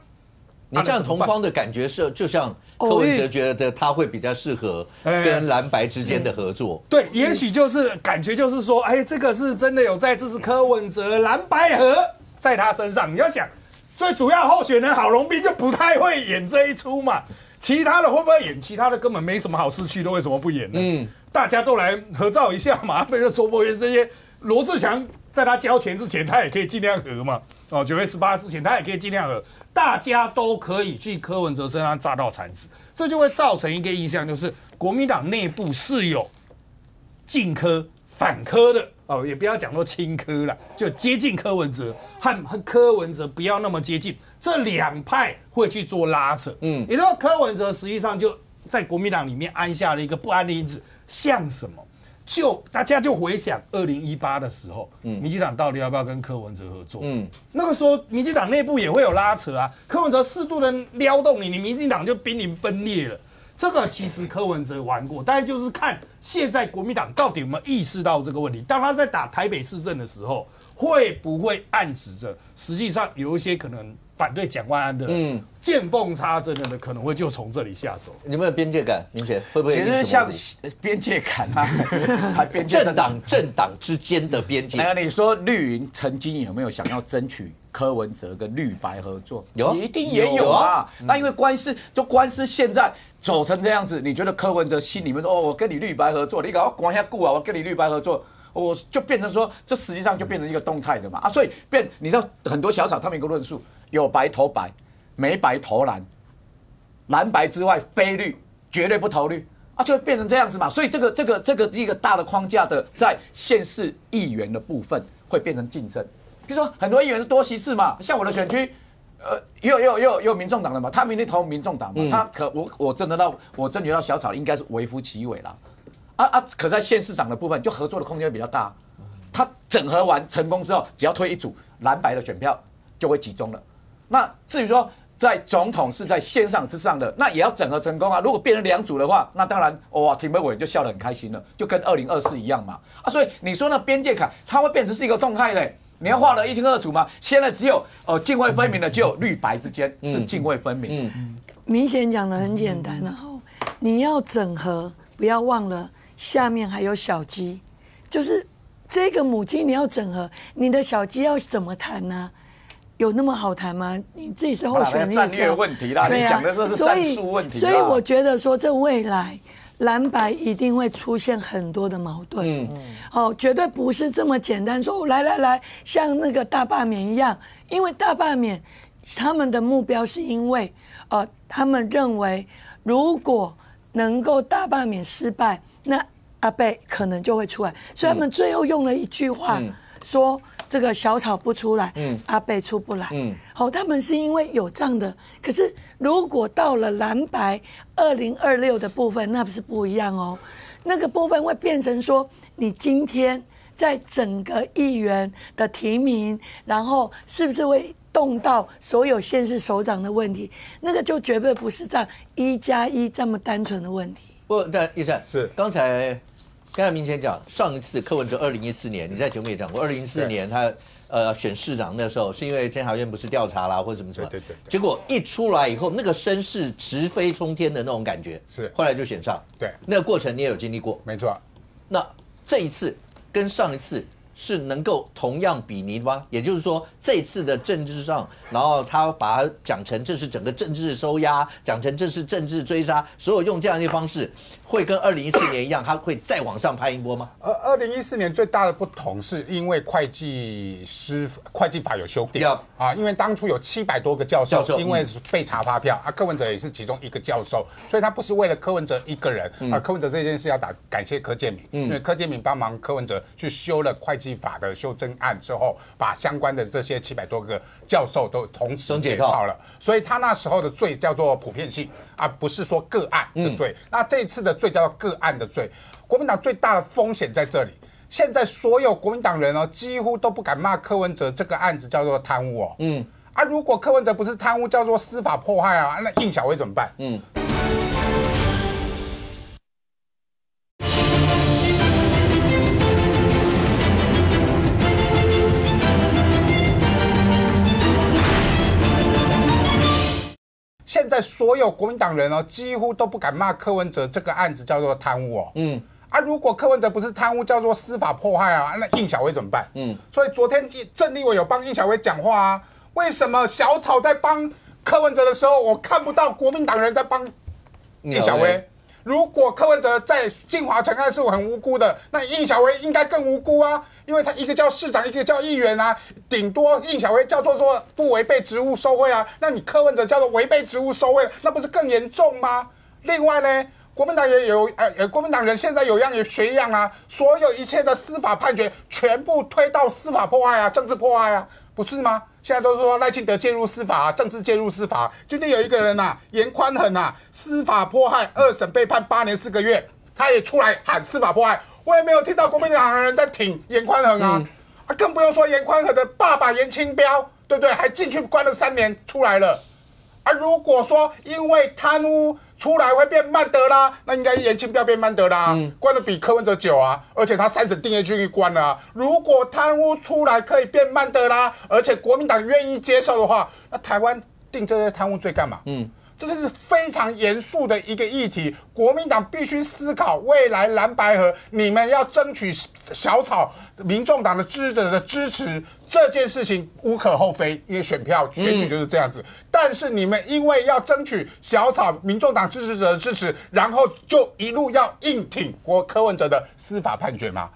你这样同框的感觉是，就像柯文哲觉得他会比较适合跟蓝白之间的合作。对，也许就是感觉就是说，这个是真的有在支持柯文哲，蓝白合在他身上。你要想，最主要候选人郝龙斌就不太会演这一出嘛，其他的会不会演？其他的根本没什么好失去的，为什么不演呢？大家都来合照一下嘛，比如卓博源这些，罗志强在他交钱之前，他也可以尽量合嘛。9月18之前，他也可以尽量合。大家都可以去柯文哲身上扎到铲子，这就会造成一个印象，就是国民党内部是有近柯反柯的也不要讲说亲柯了，就接近柯文哲和柯文哲不要那么接近，这2派会去做拉扯。也就是说柯文哲实际上就在国民党里面安下了一个不安的因子，像什么？就大家就回想2018的时候，民进党到底要不要跟柯文哲合作？那个时候民进党内部也会有拉扯啊，柯文哲适度的撩动你，你民进党就濒临分裂了。这个其实柯文哲玩过，但是就是看现在国民党到底有没有意识到这个问题。当他在打台北市政的时候，会不会暗指着实际上有一些可能反对蒋万安的人，见缝插针的可能会就从这里下手。有没有边界感？明显会不会？其实像边界感还边界政党之间的边界。你说绿营曾经有没有想要争取柯文哲跟绿白合作？有，一定也有啊。那因为官司现在走成这样子，你觉得柯文哲心里面我跟你绿白合作，你搞我管下顾啊，我跟你绿白合作。我就变成说，这实际上就变成一个动态的嘛所以你知道很多小草他们有个论述，有白投白，没白投蓝，蓝白之外非绿，绝对不投绿就会变成这样子嘛。所以这个一个大的框架的，在县市议员的部分会变成竞争。比如说很多议员是多席次嘛，像我的选区，有民众党的嘛，他明天投民众党嘛，我真觉到小草应该是微乎其微啦。可在县市长的部分，就合作的空间会比较大。他整合完成功之后，只要推一组蓝白的选票，就会集中了。那至于说在总统是在线上之上的，那也要整合成功啊。如果变成2组的话，那当然挺委员就笑得很开心了，就跟2024一样嘛。所以你说那边界感，它会变成是一个动态的。你要画得一清二楚吗？现在只有泾渭分明的，只有绿白之间是泾渭分明。明显讲得很简单，然后你要整合，不要忘了。下面还有小鸡，就是这个母鸡你要整合，你的小鸡要怎么谈呢？有那么好谈吗？你自己是候选人，战略问题啦，你讲的是战术问题。所以我觉得说，这未来蓝白一定会出现很多的矛盾。绝对不是这么简单说来，像那个大罢免一样，因为大罢免他们的目标是因为他们认为如果能够大罢免失败，那阿伯可能就会出来，所以他们最后用了一句话，说这个小草不出来，阿伯出不来。他们是因为有这样的，可是如果到了蓝白2026的部分，那不是不一样哦。那个部分会变成说，你今天在整个议员的提名，然后是不是会动到所有县市首长的问题？那个就绝对不是这样1+1这么单纯的问题。但奕善是刚才明显讲，上一次柯文哲2014年，你在节目也讲过，2014年他选市长那时候是因为监察院不是调查啦或者什么，对，结果一出来以后，那个声势直飞冲天的那种感觉，是后来就选上，对，那个过程你也有经历过，没错。那这一次跟上一次是能够同样比拟吗？也就是说，这次的政治上，然后他把它讲成这是整个政治收押，讲成这是政治追杀，所有用这样的方式，会跟2014年一样，他会再往上攀一波吗？2014年最大的不同是因为会计法有修订啊，因为当初有700多个教授因为被查发票啊，柯文哲也是其中一个教授，所以他不是为了柯文哲一个人啊，柯文哲这件事要感谢柯建铭，因为柯建铭帮忙柯文哲去修了会计法的修正案之后，把相关的这些700多个教授都同时解套了，所以他那时候的罪叫做普遍性啊，不是说个案的罪。那这一次的罪叫做个案的罪。国民党最大的风险在这里，现在所有国民党人哦，几乎都不敢骂柯文哲这个案子叫做贪污哦。如果柯文哲不是贪污，叫做司法迫害啊，那应小薇怎么办？现在所有国民党人哦，几乎都不敢骂柯文哲这个案子叫做贪污哦。如果柯文哲不是贪污，叫做司法迫害啊，那应小薇怎么办？所以昨天郑立伟有帮应小薇讲话啊。为什么小草在帮柯文哲的时候，我看不到国民党人在帮应小薇？如果柯文哲在金华城案是很无辜的，那应小薇应该更无辜啊，因为他一个叫市长，一个叫议员啊，顶多应小薇叫做说不违背职务受贿啊，那你柯文哲叫做违背职务受贿，那不是更严重吗？另外呢，国民党也有国民党人现在有样也学样啊，所有一切的司法判决全部推到司法迫害啊，政治迫害啊，不是吗？现在都说赖清德介入司法、政治介入司法。今天有一个人呐，严宽恒呐，司法迫害2审被判8年4个月，他也出来喊司法迫害。我也没有听到国民党的人在挺严宽恒啊，更不用说严宽恒的爸爸严清标，对不对？还进去关了3年，出来了。如果说因为贪污出来会变曼德拉，那应该严清标变曼德拉，关的比柯文哲久啊，而且他3审定谳去关了啊。如果贪污出来可以变曼德拉，而且国民党愿意接受的话，那台湾定这些贪污罪干嘛？这是非常严肃的一个议题，国民党必须思考未来蓝白合，你们要争取小草民众党的支持者的支持，这件事情无可厚非，因为选举就是这样子。但是你们因为要争取小草民众党支持者的支持，然后就一路要硬挺柯文哲的司法判决吗？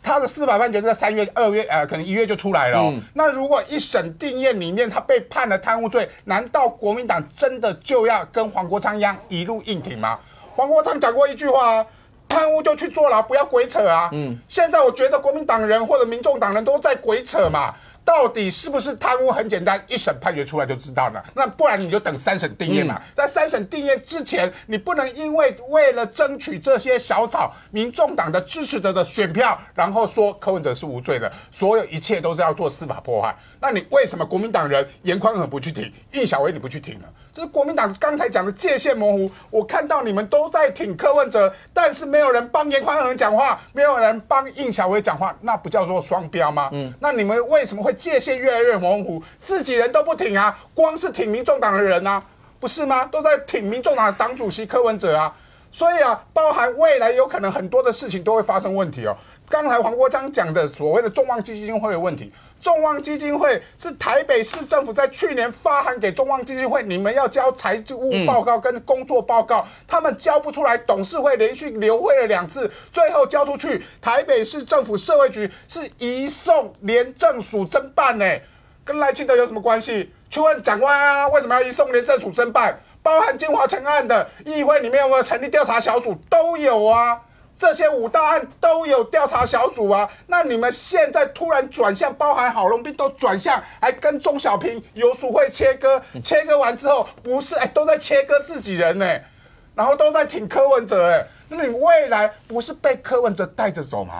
他的司法判决是在3月、2月，可能1月就出来了那如果1审定谳里面他被判了贪污罪，难道国民党真的就要跟黄国昌一样一路硬挺吗？黄国昌讲过一句话啊，贪污就去坐牢，不要鬼扯啊。现在我觉得国民党人或者民众党人都在鬼扯嘛。到底是不是贪污？很简单，1审判决出来就知道了。那不然你就等3审定谳嘛。在3审定谳之前，你不能因为了争取这些小草民众党的支持者的选票，然后说柯文哲是无罪的，所有一切都是要做司法迫害。那你为什么国民党人严宽恒不去挺，应小薇你不去挺呢？这是国民党刚才讲的界限模糊。我看到你们都在挺柯文哲，但是没有人帮严宽恒讲话，没有人帮应小薇讲话，那不叫做双标吗？那你们为什么会界限越来越模糊？自己人都不挺啊，光是挺民众党的人啊，不是吗？都在挺民众党的党主席柯文哲啊。所以啊，包含未来有可能很多的事情都会发生问题哦。刚才黄国昌讲的所谓的众望基金会的问题，众望基金会是台北市政府在去年发函给众望基金会，你们要交财务报告跟工作报告，他们交不出来，董事会连续流会了2次，最后交出去，台北市政府社会局是移送廉政署侦办呢，跟赖清德有什么关系？去问长官啊，为什么要移送廉政署侦办？包含金华城案的议会里面有没有成立调查小组？都有啊。这些5大案都有调查小组啊，那你们现在突然转向，包含郝龙斌都转向，还跟钟小平、游淑慧切割，切割完之后不是都在切割自己人呢，然后都在挺柯文哲那你未来不是被柯文哲带着走吗？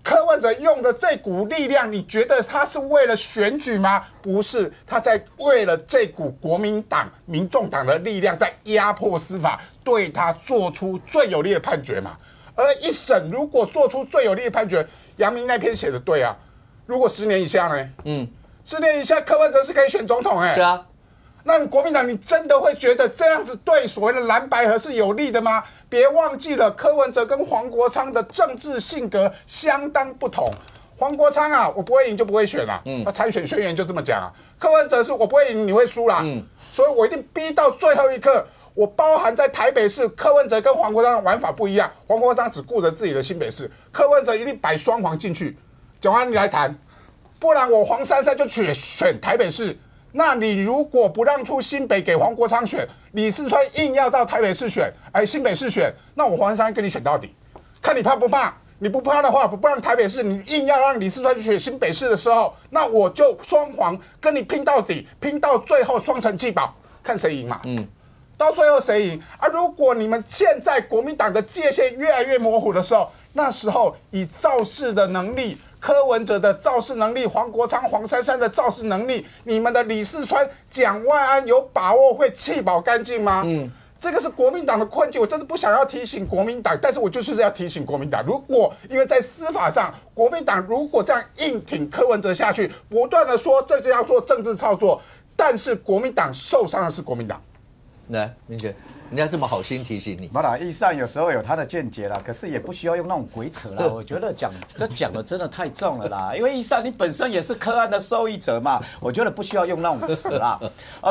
柯文哲用的这股力量，你觉得他是为了选举吗？不是，他在为了这股国民党、民众党的力量，在压迫司法，对他做出最有利的判决嘛。而1审如果做出最有利的判决，阳明那篇写的对啊。如果10年以下呢？10年以下，柯文哲是可以选总统是啊。那国民党，你真的会觉得这样子对所谓的蓝白合是有利的吗？别忘记了，柯文哲跟黄国昌的政治性格相当不同。黄国昌啊，我不会赢就不会选啊。他参选宣言就这么讲啊。柯文哲是我不会赢，你会输啦。所以我一定逼到最后一刻。我包含在台北市，柯文哲跟黄国昌的玩法不一样，黄国昌只顾着自己的新北市，柯文哲一定摆双黄进去。蒋万安，你来谈，不然我黄珊珊就选台北市。那你如果不让出新北给黄国昌选，李四川硬要到台北市选，新北市选，那我黄珊珊跟你选到底，看你怕不怕？你不怕的话，不让台北市，你硬要让李四川去选新北市的时候，那我就双黄跟你拼到底，拼到最后双城弃保，看谁赢嘛。到最后谁赢啊？如果你们现在国民党的界限越来越模糊的时候，那时候以造势的能力，柯文哲的造势能力，黄国昌、黄珊珊的造势能力，你们的李四川、蒋万安有把握会弃保干净吗？这个是国民党的困境，我真的不想要提醒国民党，但是我就是要提醒国民党，如果因为在司法上，国民党如果这样硬挺柯文哲下去，不断的说这就要做政治操作，但是国民党受伤的是国民党。来，明姐，人家这么好心提醒你。不啦，易善有时候有他的见解啦，可是也不需要用那种鬼扯啦。我觉得讲的真的太重了啦，因为易善你本身也是柯案的受益者嘛，我觉得不需要用那种词啦。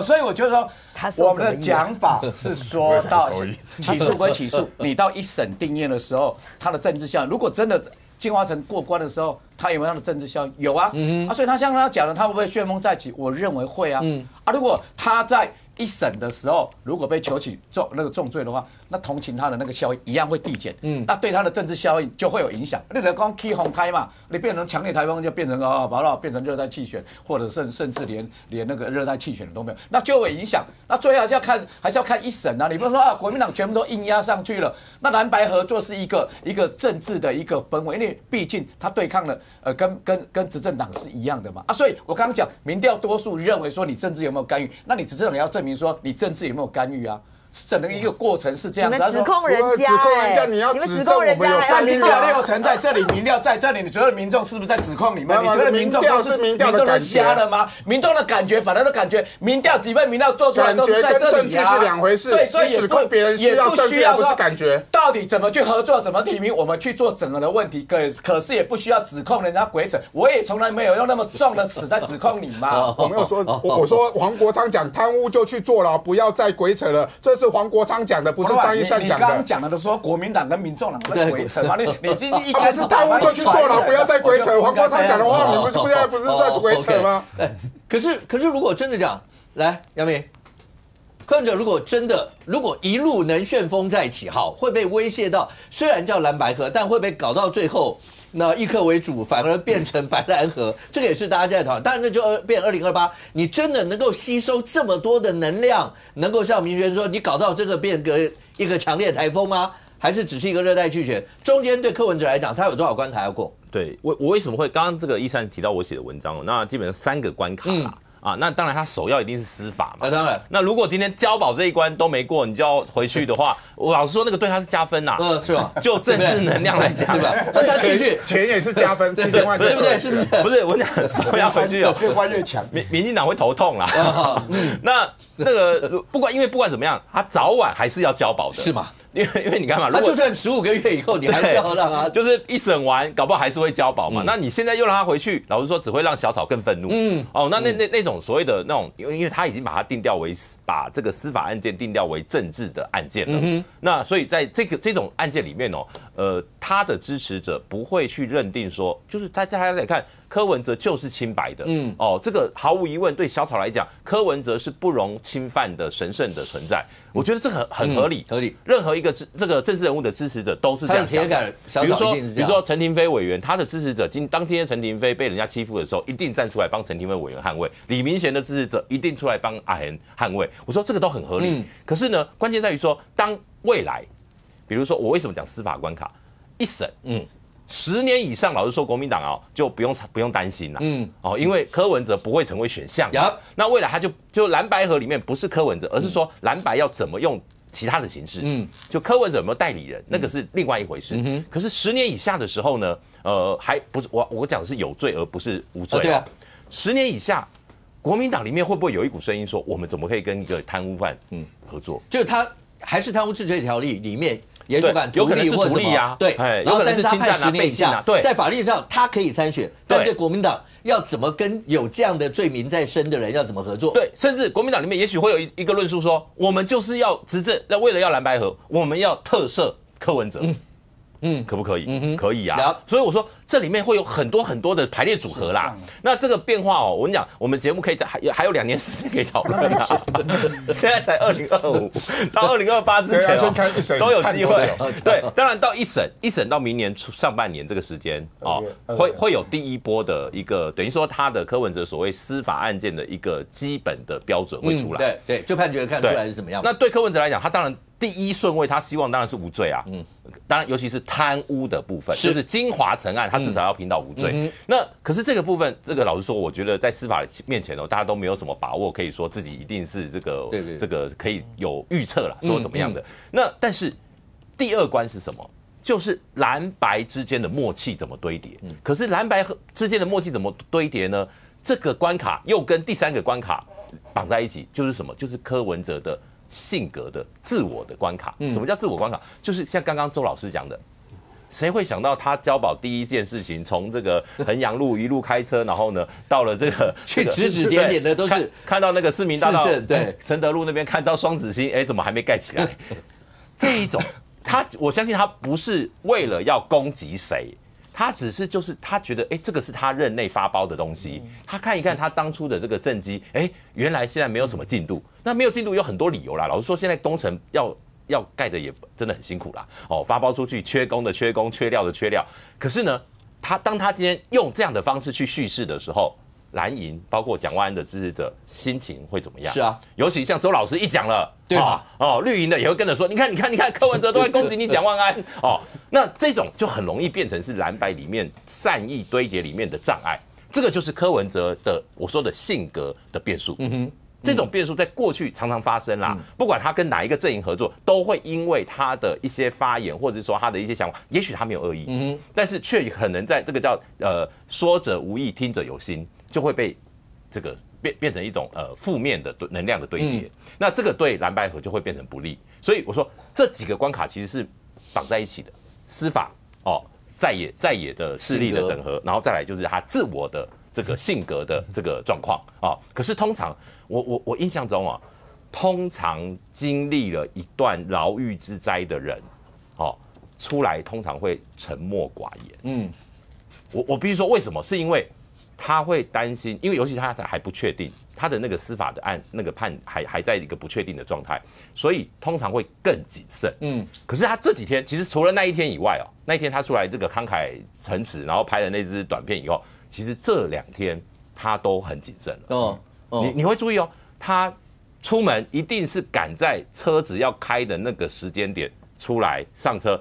所以我觉得说，我们的讲法是说到起诉归起诉，你到一审定谳的时候，他的政治效应，如果真的金华城过关的时候，他有没有他的政治效应？有啊，所以他像他讲的，他会不会旋风再起？我认为会啊。如果他在一审的时候，如果被求起重罪的话，那同情他的那个效应一样会递减，那对他的政治效应就会有影响。你人讲起风台嘛，你变成强烈台风就变成把它变成热带气旋，或者甚至连那个热带气旋都没有，那就会影响。那最后还是要看一审啊，你不能说国民党全部都硬压上去了。那蓝白合作是一个政治的一个氛围，因为毕竟他对抗了跟执政党是一样的嘛。所以我刚刚讲民调多数认为说你政治有没有干预，那你执政党也要证明说你政治有没有干预啊？整个一个过程是这样子。你们指控人家，你要指证我们有干预。民调60%在这里，民调在这里，你觉得民众是不是在指控你们？你觉得民众都瞎了吗？民众的感觉，反正的感觉，民调几份民调做出来都是在这里啊。证据是两回事。对，所以指控别人需要证据，不是感觉。到底怎么去合作，怎么提名，我们去做整个的问题。可是也不需要指控人家鬼扯，我也从来没有用那么重的词在指控你嘛。我没有说，我说黄国昌讲贪污就去坐牢，不要再鬼扯了。这是黄国昌讲的，不是张一善讲的。你刚刚讲的都说国民党跟民众党在鬼扯嘛？你一开始贪污就去坐牢，不要再鬼扯。黄国昌讲的话，你们现在不是在鬼扯吗？可是如果真的讲，来，杨明，柯文哲如果一路能旋风再起，好，会被威胁到，虽然叫蓝白合，但会不会搞到最后？那一客为主，反而变成白蓝河，这个也是大家在讨论。当然，那就变2028，你真的能够吸收这么多的能量，能够像明轩说，你搞到这个变个一个强烈台风吗？还是只是一个热带气旋？中间对柯文哲来讲，他有多少关卡要过？对我为什么会刚刚这个易善提到我写的文章，那基本上3个关卡啦。那当然，他首要一定是司法嘛。当然。那如果今天交保这一关都没过，你就要回去的话，我老实说，那个对他是加分呐。是吧？就政治能量来讲，对吧？他进去钱也是加分，7000万，对不对？是不是？不是，我讲首要回去哦，越换越强。民进党会头痛啦。那个不管怎么样，他早晚还是要交保的，是吗？因为你看嘛，他就算15个月以后，你还是要让他，就是一审完，搞不好还是会交保嘛。那你现在又让他回去，老实说，只会让小草更愤怒。那种所谓的那种，因为他已经把它定调为把这个司法案件定调为政治的案件了。那所以在这种案件里面他的支持者不会去认定说，就是大家来看。柯文哲就是清白的，这个毫无疑问，对小草来讲，柯文哲是不容侵犯的神圣的存在。我觉得这个很合理，合理。任何一个这个政治人物的支持者都是这样想的。比如说陈亭妃委员，他的支持者当今天陈亭妃被人家欺负的时候，一定站出来帮陈亭妃委员捍卫；李明贤的支持者一定出来帮阿贤捍卫。我说这个都很合理。可是呢，关键在于说，当未来，比如说我为什么讲司法关卡一审，10年以上，老实说，国民党就不用担心了，因为柯文哲不会成为选项。那未来他就蓝白合里面不是柯文哲，而是说蓝白要怎么用其他的形式，就柯文哲有没有代理人，那个是另外一回事。可是10年以下的时候呢，还不是我讲的是有罪而不是无罪。对啊，10年以下，国民党里面会不会有一股声音说，我们怎么可以跟一个贪污犯合作？就是他还是贪污治罪条例里面。也许敢有可能是独立啊，对，有可能是侵占啊、背信啊，对，在法律上他可以参选，但对国民党要怎么跟有这样的罪名在身的人要怎么合作？对，甚至国民党里面也许会有一个论述说，我们就是要执政，为了要蓝白合，我们要特赦柯文哲。可不可以？可以啊。所以我说这里面会有很多的排列组合啦。那这个变化哦，我跟你讲，我们节目可以还有2年时间可以讨论啊。现在才2025，到2028之前都有机会。对，当然到一审到明年上半年这个时间哦，会有第一波的一个等于说他的柯文哲所谓司法案件的一个基本的标准会出来。对，就判决看出来是怎么样。那对柯文哲来讲，他当然。第一顺位，他希望当然是无罪啊。当然，尤其是贪污的部分，就是金华城案，他至少要评到无罪。那可是这个部分，这个老实说，我觉得在司法面前大家都没有什么把握，可以说自己一定是这个可以有预测了，说怎么样的。那但是第二关是什么？就是蓝白之间的默契怎么堆叠？可是蓝白之间的默契怎么堆叠呢？这个关卡又跟第3个关卡绑在一起，就是什么？就是柯文哲的。性格的自我的关卡，什么叫自我关卡？就是像刚刚周老师讲的，谁会想到他交保第一件事情，从这个衡阳路一路开车，然后呢，到了这个去指指点点的都是看到那个市民大道，对，承德路那边看到双子星，怎么还没盖起来？这一种，我相信他不是为了要攻击谁。他只是就是他觉得这个是他任内发包的东西，他看一看他当初的这个政绩，原来现在没有什么进度，那没有进度有很多理由啦。老实说，现在工程要盖的也真的很辛苦啦。发包出去缺工的缺工，缺料的缺料。可是呢，当他今天用这样的方式去叙事的时候，蓝营包括蒋万安的支持者心情会怎么样？是啊，尤其像周老师一讲了，对吧？绿营的也会跟着说，你看，柯文哲都在攻击你蒋万安那这种就很容易变成是蓝白里面善意堆叠里面的障碍。这个就是柯文哲的我说的性格的变数。这种变数在过去常常发生啦，不管他跟哪一个阵营合作，都会因为他的一些发言，或者说他的一些想法，也许他没有恶意，但是却可能在这个叫说者无意，听者有心，就会被这个变成一种负面的能量的堆叠。那这个对蓝白合就会变成不利。所以我说这几个关卡其实是绑在一起的，司法在野的势力的整合，然后再来就是他自我的这个性格的这个状况可是通常我印象中通常经历了一段牢狱之灾的人出来通常会沉默寡言。我必须说为什么？是因为他会担心，因为尤其他还不确定他的那个司法的案那个判还在一个不确定的状态，所以通常会更谨慎。可是他这几天其实除了那一天以外那一天他出来这个慷慨陈词，然后拍了那支短片以后，其实这2天他都很谨慎了。你会注意他出门一定是赶在车子要开的那个时间点出来上车。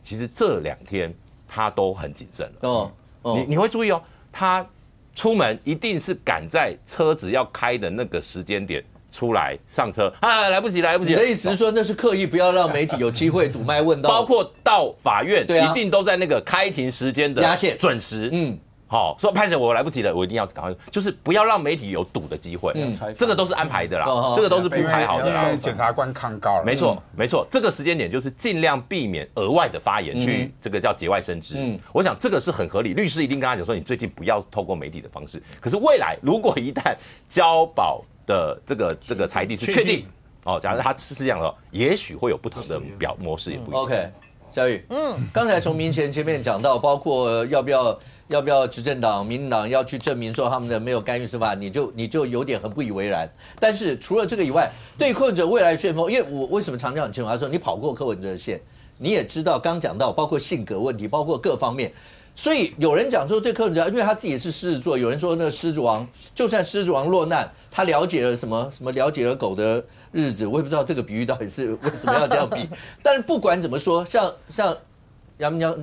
其实这2天他都很谨慎了。你会注意他出门一定是赶在车子要开的那个时间点出来上车来不及。你的意思是说，那是刻意不要让媒体有机会堵麦问到，包括到法院，一定都在那个开庭时间的压线准时。说拍摄我来不及了，我一定要赶快，就是不要让媒体有堵的机会。这个都是安排的啦，这个都是铺排好的啦。因为检察官抗告了，没错，这个时间点就是尽量避免额外的发言去这个叫节外生枝。我想这个是很合理，律师一定跟他讲说，你最近不要透过媒体的方式。可是未来如果一旦交保的这个裁定是确定假如他是这样的，也许会有不同的模式，也不一定。OK， 小雨，刚才从前面讲到，包括要不要执政党、民进党要去证明说他们的没有干预司法，你就有点很不以为然。但是除了这个以外，对柯文哲未来旋风，因为我为什么常讲很清楚，他说你跑过柯文哲的线，你也知道刚讲到包括性格问题，包括各方面。所以有人讲说对柯文哲，因为他自己是狮子座，有人说那个狮子王，就算狮子王落难，他了解了什么了解了狗的日子，我也不知道这个比喻到底是为什么要这样比。但是不管怎么说，像杨明江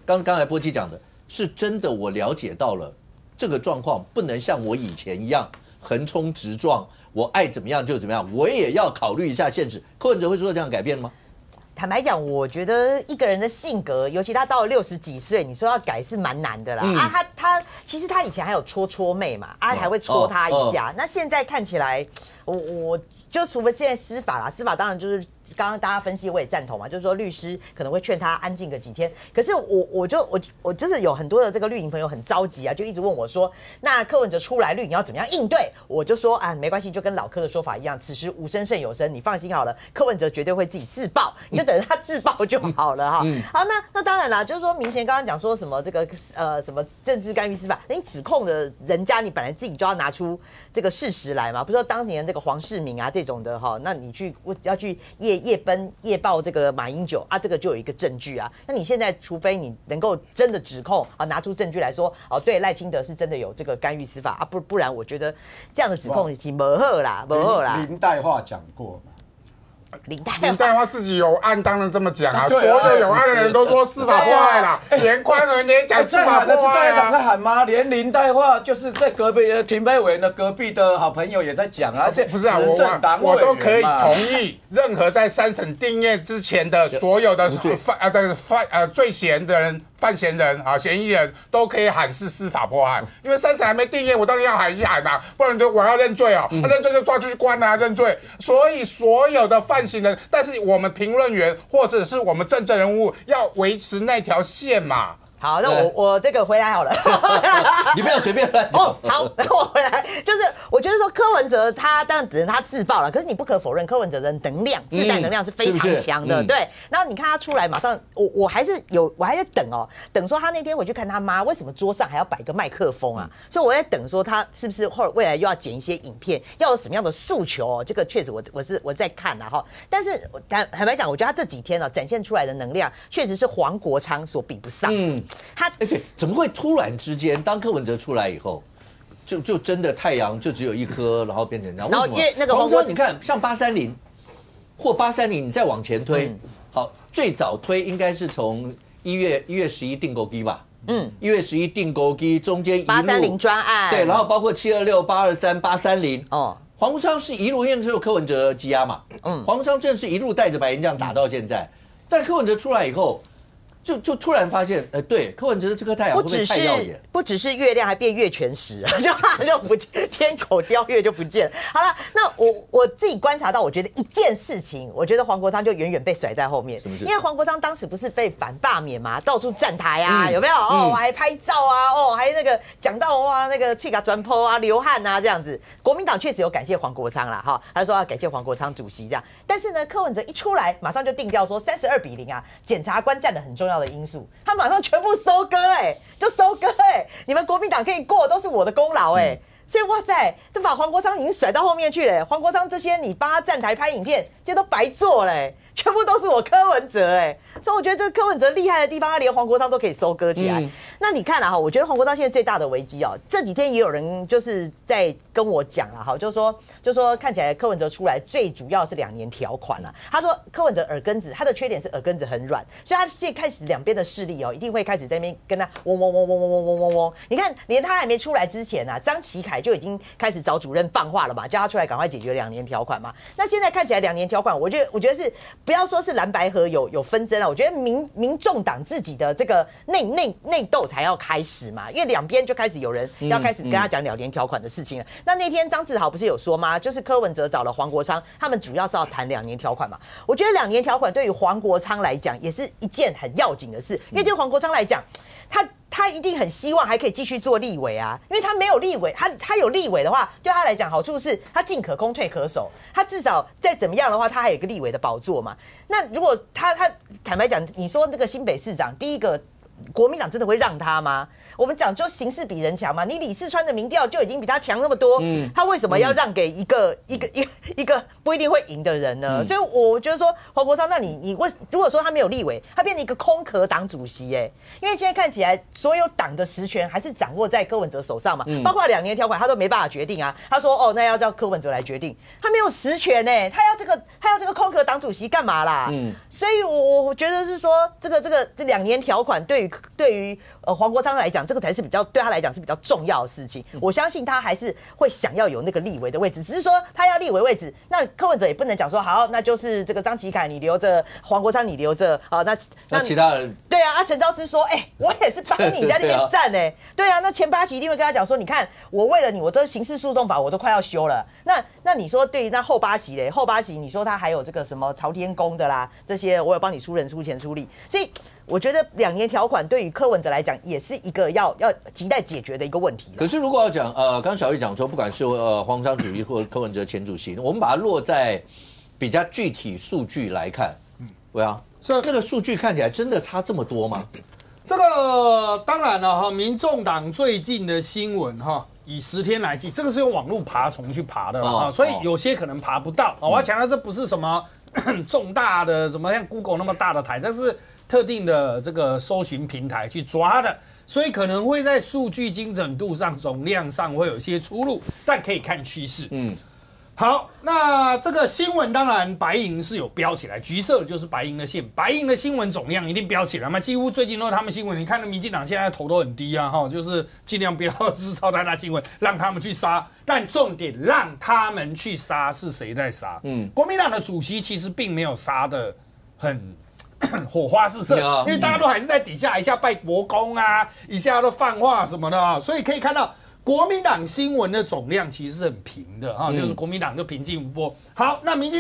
刚才波基讲的，是真的我了解到了这个状况，不能像我以前一样横冲直撞，我爱怎么样就怎么样，我也要考虑一下现实。柯文哲会做这样改变吗？坦白讲，我觉得一个人的性格，尤其他到了60几岁，你说要改是蛮难的啦。他其实他以前还有戳妹嘛，还会戳他一下。那现在看起来，我就除了现在司法啦，司法当然就是。刚刚大家分析我也赞同嘛，就是说律师可能会劝他安静个几天。可是我就是有很多的这个绿营朋友很着急啊，就一直问我说，那柯文哲出来绿你要怎么样应对？我就说啊，没关系，就跟老柯的说法一样，此时无声胜有声，你放心好了，柯文哲绝对会自己自爆，你就等着他自爆就好了哈。好，那当然啦，就是说明贤刚刚讲说什么这个什么政治干预司法，你指控的人家，你本来自己就要拿出这个事实来嘛，不是说当年这个黄世明啊这种的哈，那你要去夜报这个马英九啊，这个就有一个证据啊。那你现在除非你能够真的指控啊，拿出证据来说哦，对赖清德是真的有这个干预司法啊，不然我觉得这样的指控挺不好啦，不好啦。林岱樺讲过嘛。林岱樺自己有案，当然这么讲啊。所有有案的人都说司法迫害啦，严宽仁也讲司法迫害啦。在喊吗？连林岱樺就是在隔壁停飞委的隔壁的好朋友也在讲啊。不是啊，我都可以同意，任何在3审定谳之前的所有的罪嫌的人。犯嫌人啊，嫌疑人都可以喊是司法迫害，因为3审还没定谳，我当然要喊一喊啊，不然我要认罪哦，认罪就抓出去关啊，认罪。所以所有的犯行人，但是我们评论员或者是我们政治人物要维持那条线嘛。好，那我这个回来好了，你不要随便乱哦。好，那我回来，就是我觉得说柯文哲他当然只是他自爆了，可是你不可否认柯文哲的能量自带能量是非常强的，对。然后你看他出来，马上我还是等哦，等说他那天回去看他妈，为什么桌上还要摆个麦克风啊？所以我在等说他是不是未来又要剪一些影片，要有什么样的诉求哦？这个确实我在看啦哈。但是坦白讲，我觉得他这几天呢展现出来的能量，确实是黄国昌所比不上。对，怎么会突然之间，当柯文哲出来以后，就真的太阳就只有一颗，然后变成这样？然后那个黄国昌，你看像830或830，你再往前推，好，最早推应该是从1月11订购机吧，1月11订购机中间一路830专案，对，然后包括726、823、830，哦，黄国昌是一路，因为只有柯文哲积压嘛，黄国昌正是一路带着白岩这样打到现在，但柯文哲出来以后。就突然发现，对，柯文哲的这颗太阳会不会太耀眼？不只是月亮，还变月全食，就不见，天口雕月就不见了。好了，那我自己观察到，我觉得一件事情，我觉得黄国昌就远远被甩在后面，因为黄国昌当时不是被反罢免嘛，到处站台啊，有没有？哦，还拍照啊，哦，还那个讲到哇，那个去给他转播啊，流汗啊这样子。国民党确实有感谢黄国昌啦，哈，他说要感谢黄国昌主席这样。但是呢，柯文哲一出来，马上就定调说32-0啊，检察官占了很重要的因素，他马上全部收割，就收割，你们国民党可以过，都是我的功劳，所以哇塞，这把黄国昌已经甩到后面去了，黄国昌这些你帮他站台拍影片，这些都白做了，全部都是我柯文哲，所以我觉得这柯文哲厉害的地方，他连黄国昌都可以收割起来。那你看哈，我觉得黄国昌现在最大的危机哦，这几天也有人就是在跟我讲了哈，就说看起来柯文哲出来最主要是2年条款了。他说柯文哲耳根子，他的缺点是耳根子很软，所以他现在开始两边的势力哦，一定会开始在那边跟他嗡嗡嗡嗡嗡嗡嗡嗡嗡。你看，连他还没出来之前啊，张启凯就已经开始找主任放话了嘛，叫他出来赶快解决2年条款嘛。那现在看起来2年条款，我觉得是不要说是蓝白合有纷争啊，我觉得民众党自己的这个内斗才要开始嘛，因为两边就开始有人要开始跟他讲2年条款的事情了。那天张志豪不是有说吗？就是柯文哲找了黄国昌，他们主要是要谈2年条款嘛。我觉得2年条款对于黄国昌来讲也是一件很要紧的事，因为对黄国昌来讲，他一定很希望还可以继续做立委啊，因为他没有立委，他有立委的话，对他来讲好处是他进可攻退可守，他至少再怎么样的话，他还有一个立委的宝座嘛。那如果他坦白讲，你说那个新北市长，第一个国民党真的会让他吗？我们讲就形势比人强嘛，你李四川的民调就已经比他强那么多，他为什么要让给一个不一定会赢的人呢？所以我觉得说黄国昌，那你如果说他没有立委，他变成一个空壳党主席，因为现在看起来所有党的实权还是掌握在柯文哲手上嘛，包括2年条款他都没办法决定啊。他说哦，那要叫柯文哲来决定，他没有实权他要这个空壳党主席干嘛啦？所以我觉得是说这2年条款对对于黄国昌来讲，这个才是对他来讲是比较重要的事情。我相信他还是会想要有那个立委的位置，只是说他要立委位置，那柯文哲也不能讲说好，那就是这个张启凯你留着，黄国昌你留着，好，那其他人对啊，陈昭之说，我也是帮你在那边站对啊，那前8期一定会跟他讲说，你看我为了你，我这刑事诉讼法我都快要修了，那你说对，那后8期嘞，后8期你说他还有这个什么朝天宫的啦，这些我有帮你出人出钱出力，所以我觉得2年条款对于柯文哲来讲也是一个要亟待解决的一个问题。可是如果要讲刚刚小玉讲说，不管是黄国昌主席或者柯文哲前主席，我们把它落在比较具体数据来看，对啊，那个数据看起来真的差这么多吗？这个当然了哈，民众党最近的新闻哈，以10天来计，这个是用网络爬虫去爬的哈，所以有些可能爬不到。我要强调，这不是什么重大的，什么像 Google 那么大的台，这是特定的这个搜寻平台去抓的，所以可能会在数据精准度上、总量上会有一些出入，但可以看趋势。好，那这个新闻当然白银是有标起来，橘色就是白银的线，白银的新闻总量一定标起来嘛，几乎最近都是他们新闻。你看，民进党现在头都很低啊，就是尽量不要制造太大新闻，让他们去杀。但重点让他们去杀是谁在杀？国民党的主席其实并没有杀的很火花四射，因为大家都还是在底下一下拜国公啊，一下都放话什么的啊，所以可以看到。国民党新闻的总量其实是很平的哈，就是国民党就平静无波。好，那民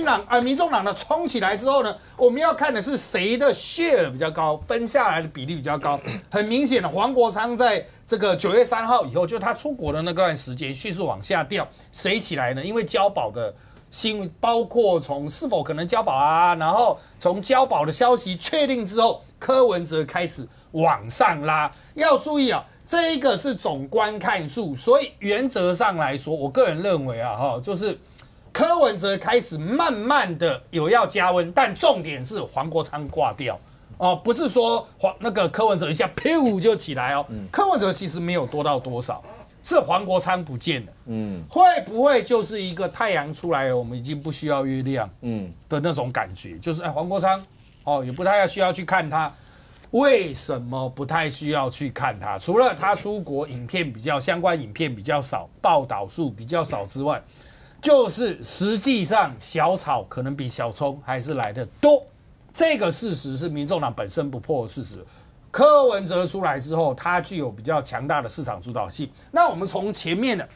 众党呢冲起来之后呢，我们要看的是谁的 share 比较高，分下来的比例比较高。很明显的，黄国昌在这个9月3号以后，就他出国的那段时间迅速往下掉。谁起来呢？因为交保的新闻，包括从是否可能交保啊，然后从交保的消息确定之后，柯文哲开始往上拉。要注意啊。这一个是总观看数，所以原则上来说，我个人认为就是柯文哲开始慢慢的有要加温，但重点是黄国昌挂掉不是说那个柯文哲一下噗就起来柯文哲其实没有多到多少，是黄国昌不见了，会不会就是一个太阳出来了，我们已经不需要月亮，的那种感觉，就是黄国昌也不太需要去看他。为什么不太需要去看他？除了他出国相关影片比较少，报道数比较少之外，就是实际上小草可能比小葱还是来得多。这个事实是民众党本身不破的事实。柯文哲出来之后，他具有比较强大的市场主导性。那我们从前面的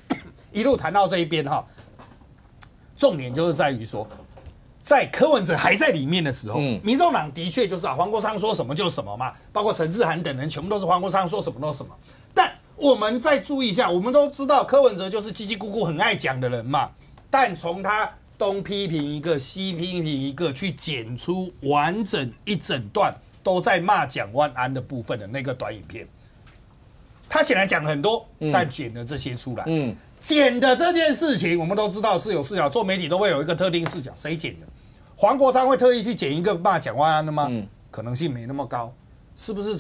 一路谈到这一边重点就是在于说。在柯文哲还在里面的时候，民众党的确就是黄国昌说什么就是什么嘛，包括陈志涵等人全部都是黄国昌说什么都什么。但我们再注意一下，我们都知道柯文哲就是叽叽咕咕很爱讲的人嘛，但从他东批评一个西批评一个，去剪出完整一整段都在骂蒋万安的部分的那个短影片，他显然讲了很多，但剪了这些出来。剪的这件事情，我们都知道是有视角，做媒体都会有一个特定视角，谁剪的？黄国昌会特意去剪一个骂蒋万安的吗？可能性没那么高。是不是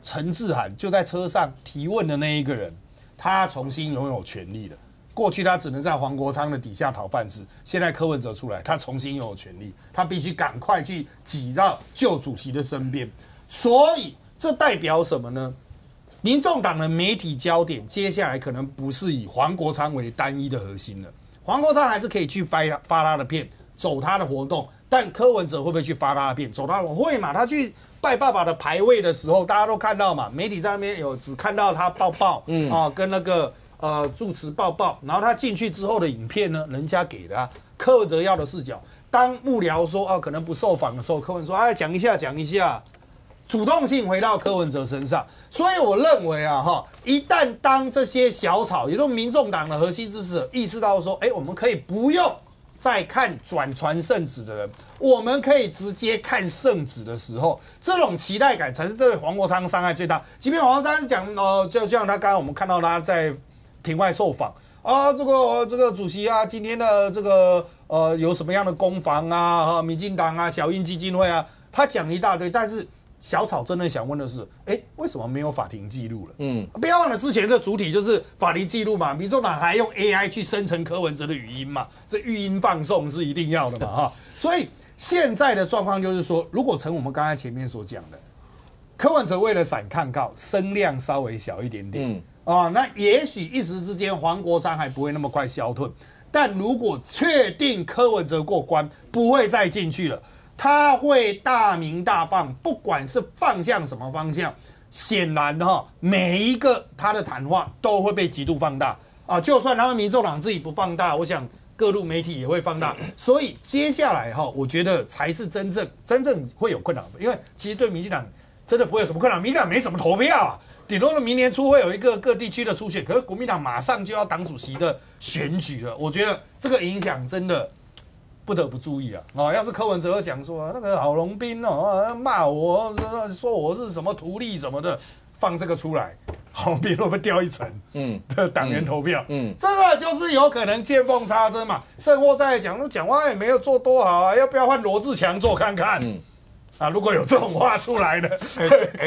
陈志涵就在车上提问的那一个人，他重新拥有权利了？过去他只能在黄国昌的底下讨饭吃，现在柯文哲出来，他重新拥有权利，他必须赶快去挤到旧主席的身边。所以这代表什么呢？民众党的媒体焦点接下来可能不是以黄国昌为单一的核心了，黄国昌还是可以去发他的片，走他的活动，但柯文哲会不会去发他的片，走他的会嘛？他去拜爸爸的牌位的时候，大家都看到嘛，媒体在那边有只看到他抱抱，跟那个住持抱抱，然后他进去之后的影片呢，人家给的柯文哲要的视角。当幕僚说可能不受访的时候，柯文哲说讲一下。主动性回到柯文哲身上，所以我认为一旦当这些小草，也就是民众党的核心支持者意识到说，我们可以不用再看转传圣旨的人，我们可以直接看圣旨的时候，这种期待感才是对黄国昌伤害最大。即便黄国昌讲就像他刚刚我们看到他在庭外受访这个主席今天的这个有什么样的攻防民进党小英基金会他讲一大堆，但是。小草真的想问的是，为什么没有法庭记录了？不要忘了之前的主体就是法庭记录嘛，民众党还用 AI 去生成柯文哲的语音嘛，这语音放送是一定要的嘛所以现在的状况就是说，如果从我们刚才前面所讲的，柯文哲为了闪抗告，声量稍微小一点点。那也许一时之间黄国昌还不会那么快消退，但如果确定柯文哲过关，不会再进去了，他会大鸣大放，不管是放向什么方向，显然每一个他的谈话都会被极度放大啊。就算他们民众党自己不放大，我想各路媒体也会放大。所以接下来我觉得才是真正会有困难的，因为其实对民进党真的不会有什么困难，民进党没什么投票啊。顶多明年初会有一个各地区的初选，可是国民党马上就要党主席的选举了，我觉得这个影响真的不得不注意啊！要是柯文哲讲说那个郝龙斌骂我，说我是什么图利什么的，放这个出来，郝龙斌会不会掉一层的党员投票？这个就是有可能见缝插针嘛。甚或再讲话也没有做多好啊，要不要换罗志强做看看？如果有这种话出来的，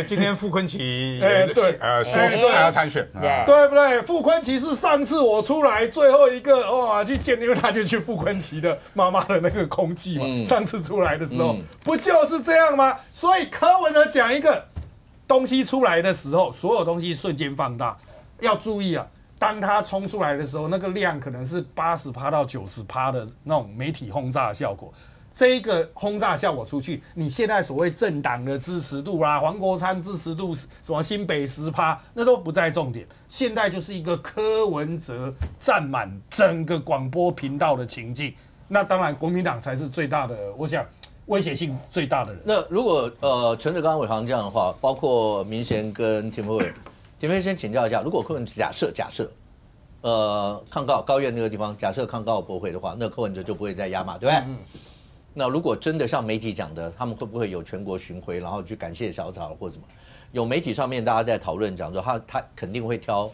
今天傅昆萁对，说他要参选，对不对？傅昆萁是上次我出来最后一个去见，因为他就去傅昆萁的妈妈的那个空寂嘛。上次出来的时候，不就是这样吗？所以柯文哲讲一个东西出来的时候，所有东西瞬间放大，要注意啊！当他冲出来的时候，那个量可能是80%到90%的那种媒体轰炸的效果。这一个轰炸效果出去，你现在所谓政党的支持度啦，黄国昌支持度什么新北10%，那都不在重点。现在就是一个柯文哲占满整个广播频道的情境，那当然国民党才是最大的，我想威胁性最大的人。那如果陈德刚伟航这样的话，包括民贤跟田飞先请教一下，如果柯文哲假设抗告高院那个地方，假设抗告驳回的话，那柯文哲就不会再压嘛，对不对？那如果真的像媒体讲的，他们会不会有全国巡回，然后去感谢小草或什么？有媒体上面大家在讨论讲说，他肯定会挑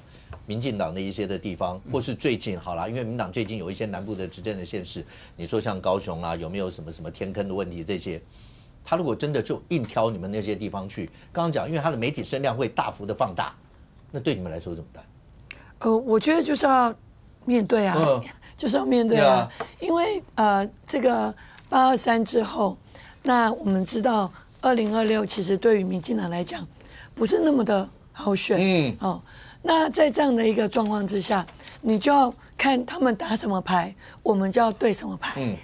民进党的一些的地方，或是最近好啦，因为民党最近有一些南部的执政的县市，你说像高雄啊，有没有什么天坑的问题这些？他如果真的就硬挑你们那些地方去，刚刚讲，因为他的媒体声量会大幅的放大，那对你们来说怎么办？我觉得就是要面对啊，就是要面对啊，因为这个823之后，那我们知道2026其实对于民进党来讲不是那么的好选，那在这样的一个状况之下，你就要看他们打什么牌，我们就要对什么牌，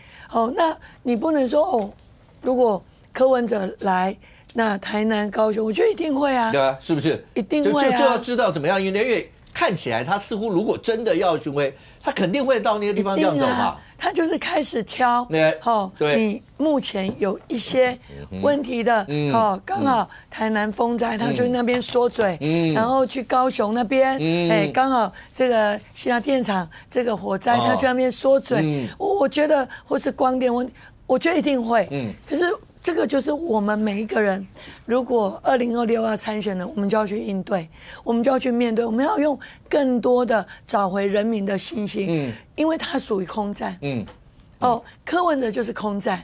那你不能说如果柯文哲来，那台南、高雄，我觉得一定会啊，对啊，是不是？一定会啊，就要知道怎么样，因为看起来他似乎如果真的要巡回，他肯定会到那个地方这样走嘛。他就是开始挑，对，你目前有一些问题的，刚好台南风灾，他去那边缩嘴，然后去高雄那边，刚好这个西雅电厂这个火灾，他去那边缩嘴，我觉得或是光电问题，我觉得一定会，可是这个就是我们每一个人，如果2026要参选的，我们就要去应对，我们就要去面对，我们要用更多的找回人民的信心，因为它属于空战，柯文哲就是空战，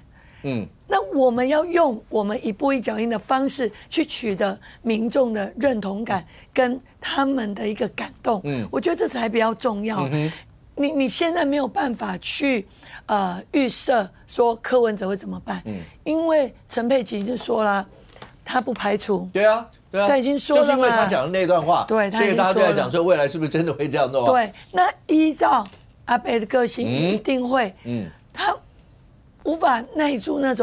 那我们要用我们一步一脚印的方式去取得民众的认同感跟他们的一个感动，我觉得这才比较重要。你现在没有办法去预设说柯文哲会怎么办，因为陈佩琪已经说了，他不排除。对啊，他已经说了嘛，就是因为他讲的那段话，对，所以大家都在讲说未来是不是真的会这样弄？对，那依照阿北的个性，一定会，他无法耐住那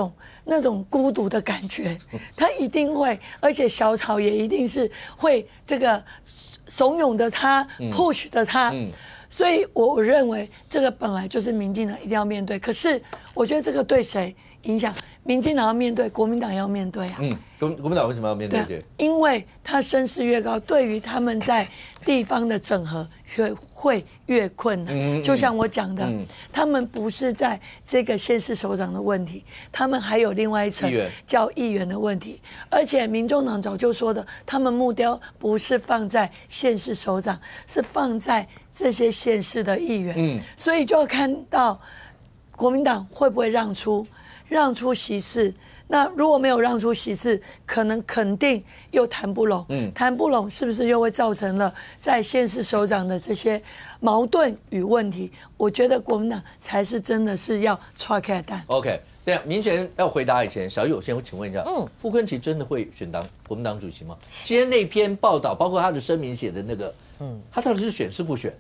种孤独的感觉，他一定会，而且小草也一定是会这个怂恿的他，push 的他。所以我认为这个本来就是民进党一定要面对，可是我觉得这个对谁影响？民进党要面对，国民党要面对啊。国民党为什么要面对？对，因为他声势越高，对于他们在地方的整合会越困难。就像我讲的，他们不是在这个县市首长的问题，他们还有另外一层叫议员的问题。而且民众党早就说的，他们目标不是放在县市首长，是放在这些县市的议员。所以就要看到国民党会不会让出席次，那如果没有让出席次，肯定又谈不拢。谈不拢是不是又会造成了在县市首长的这些矛盾与问题？我觉得国民党才是真的是要踹开蛋。OK， 对啊，明贤要回答以前，小玉我先请问一下，傅昆萁真的会选当国民党主席吗？今天那篇报道，包括他的声明写的那个，他到底是选是不选？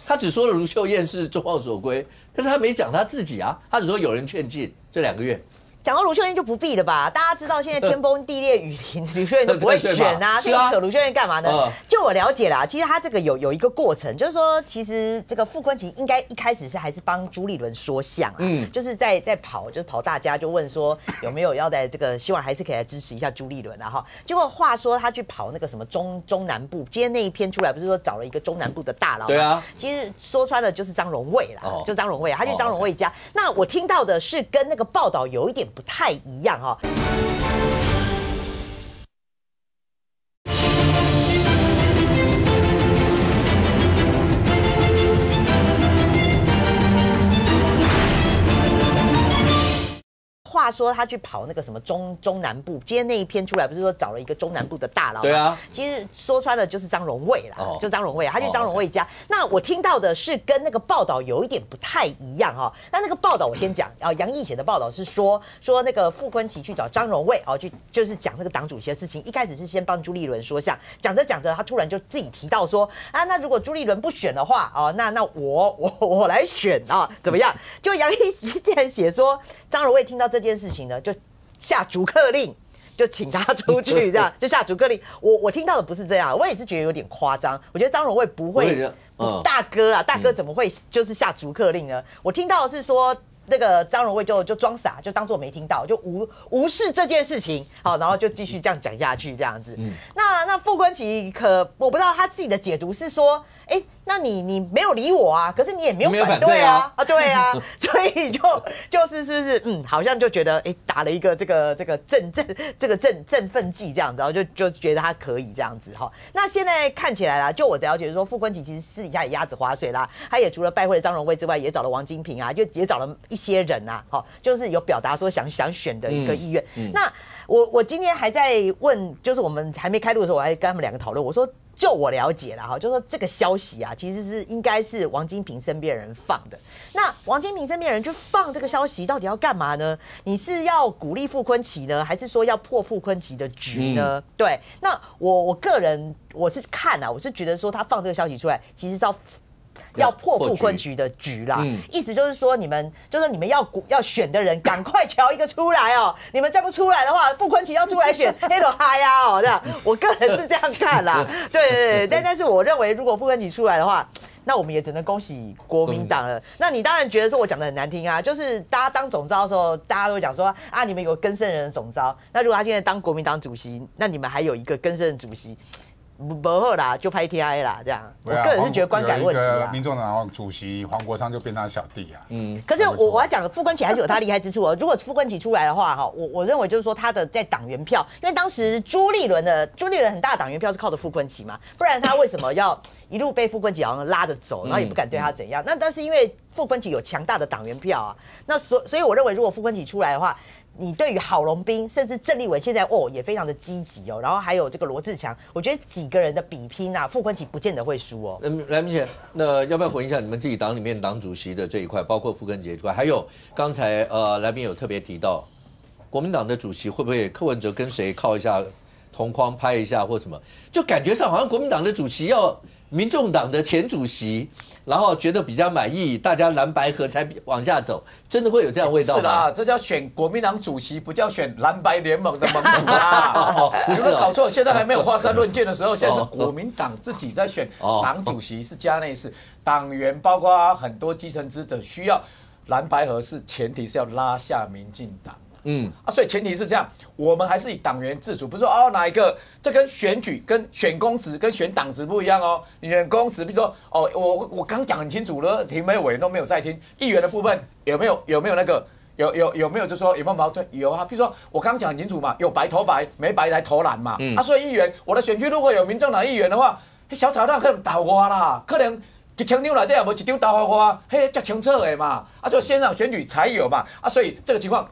他只说了卢秀燕是众望所归，但是他没讲他自己啊，他只说有人劝进这2个月。讲到卢秀燕就不必了吧？大家知道现在天崩地裂雨淋，卢秀燕都不会选啊，所以扯卢秀燕干嘛呢？就我了解啦，其实他这个有一个过程，就是说，其实这个傅昆萁应该一开始是还是帮朱立伦说相啊，就是在跑，就是跑大家就问说有没有要在这个希望还是可以来支持一下朱立伦啊哈。结果话说他去跑那个什么中南部，今天那一篇出来不是说找了一个中南部的大佬？对啊，其实说穿了就是张荣卫啦，就张荣卫，他去张荣卫家。那我听到的是跟那个报道有一点不太一样哦。话说他去跑那个什么中南部，今天那一篇出来不是说找了一个中南部的大佬？对啊，其实说穿了就是张荣卫啦，就张荣卫，他去张荣卫家。那我听到的是跟那个报道有一点不太一样哈。那个报道我先讲，杨毅写的报道是说那个傅昆萁去找张荣卫就是讲那个党主席的事情。一开始是先帮朱立伦说相，讲着讲着他突然就自己提到说啊，那如果朱立伦不选的话那我来选啊，怎么样？就杨毅竟然写说张荣卫听到这件事情呢，就下逐客令，就请他出去，这样就下逐客令。我听到的不是这样，我也是觉得有点夸张。我觉得张荣卫不会，大哥啊，大哥怎么会就是下逐客令呢？我听到的是说，那个张荣卫就装傻，就当作没听到，就无视这件事情，好，然后就继续这样讲下去，这样子。那傅昆萁我不知道他自己的解读是说，那你没有理我啊，可是你也没有反对啊，对啊，所以就是是不是好像就觉得打了一个这个振奋剂这样子，然后就觉得他可以这样子哈。那现在看起来啦，就我的了解说，傅昆萁其实私底下也鸭子划水啦，他也除了拜会了张荣卫之外，也找了王金平啊，就也找了一些人啊，就是有表达说想选的一个意愿。那我今天还在问，就是我们还没开录的时候，我还跟他们2个讨论，我说。就我了解啦，就说这个消息啊，其实应该是王金平身边人放的。那王金平身边人去放这个消息，到底要干嘛呢？你是要鼓励傅昆萁呢，还是说要破傅昆萁的局呢？对，那我个人我是看啊，我是觉得说他放这个消息出来，其实是要破傅昆萁的局啦，意思就是说你们要选的人赶快挑一个出来哦，你们再不出来的话，傅昆萁要出来选黑头嗨呀这样，我个人是这样看啦，对，但是我认为如果傅昆萁出来的话，那我们也只能恭喜国民党了。那你当然觉得说我讲的很难听啊，就是大家当总召的时候，大家都会讲说啊，你们有更生人的总召，那如果他现在当国民党主席，那你们还有一个更生人主席。不好啦，就拍 TI 啦，这样。我个人是觉得观感问题啦。民众党主席黄国昌就变他小弟啊。可是我要讲，傅昆萁还是有他厉害之处哦。如果傅昆萁出来的话，我认为就是说他的在党员票，因为当时朱立伦很大的党员票是靠着傅昆萁嘛，不然他为什么要一路被傅昆萁好像拉着走，然后也不敢对他怎样？那但是因为傅昆萁有强大的党员票啊，那所以我认为如果傅昆萁出来的话。你对于郝龙斌甚至郑立伟现在也非常的积极哦，然后还有这个罗志强，我觉得几个人的比拼啊，傅昆萁不见得会输哦。来，明贤，那要不要回应一下你们自己党里面党主席的这一块，包括傅昆萁这一块，还有刚才来宾有特别提到，国民党的主席会不会柯文哲跟谁靠一下同框拍一下或什么，就感觉上好像国民党的主席要民众党的前主席。然后觉得比较满意，大家蓝白合才往下走，真的会有这样的味道吗？是啦，这叫选国民党主席，不叫选蓝白联盟的盟主啦。不是搞错，现在还没有华山论剑的时候，现在是国民党自己在选党主席，是加内事，党员包括很多基层支者需要蓝白合适，前提是要拉下民进党。所以前提是这样，我们还是以党员自主，不是说哪一个，这跟选举、跟选公职、跟选党职不一样哦。你选公职，比如说我刚讲很清楚了，庭美委员都没有在听，议员的部分有没有那个有没有就说有没有矛盾？有啊，比如说我刚讲很清楚嘛，有白投白，没白来投蓝嘛。所以议员，我的选区如果有民众党议员的话，小草党可能投我啦，可能1,000张内底也无1张投我，嘿，足清楚的嘛。所以县长选举才有嘛。所以这个情况。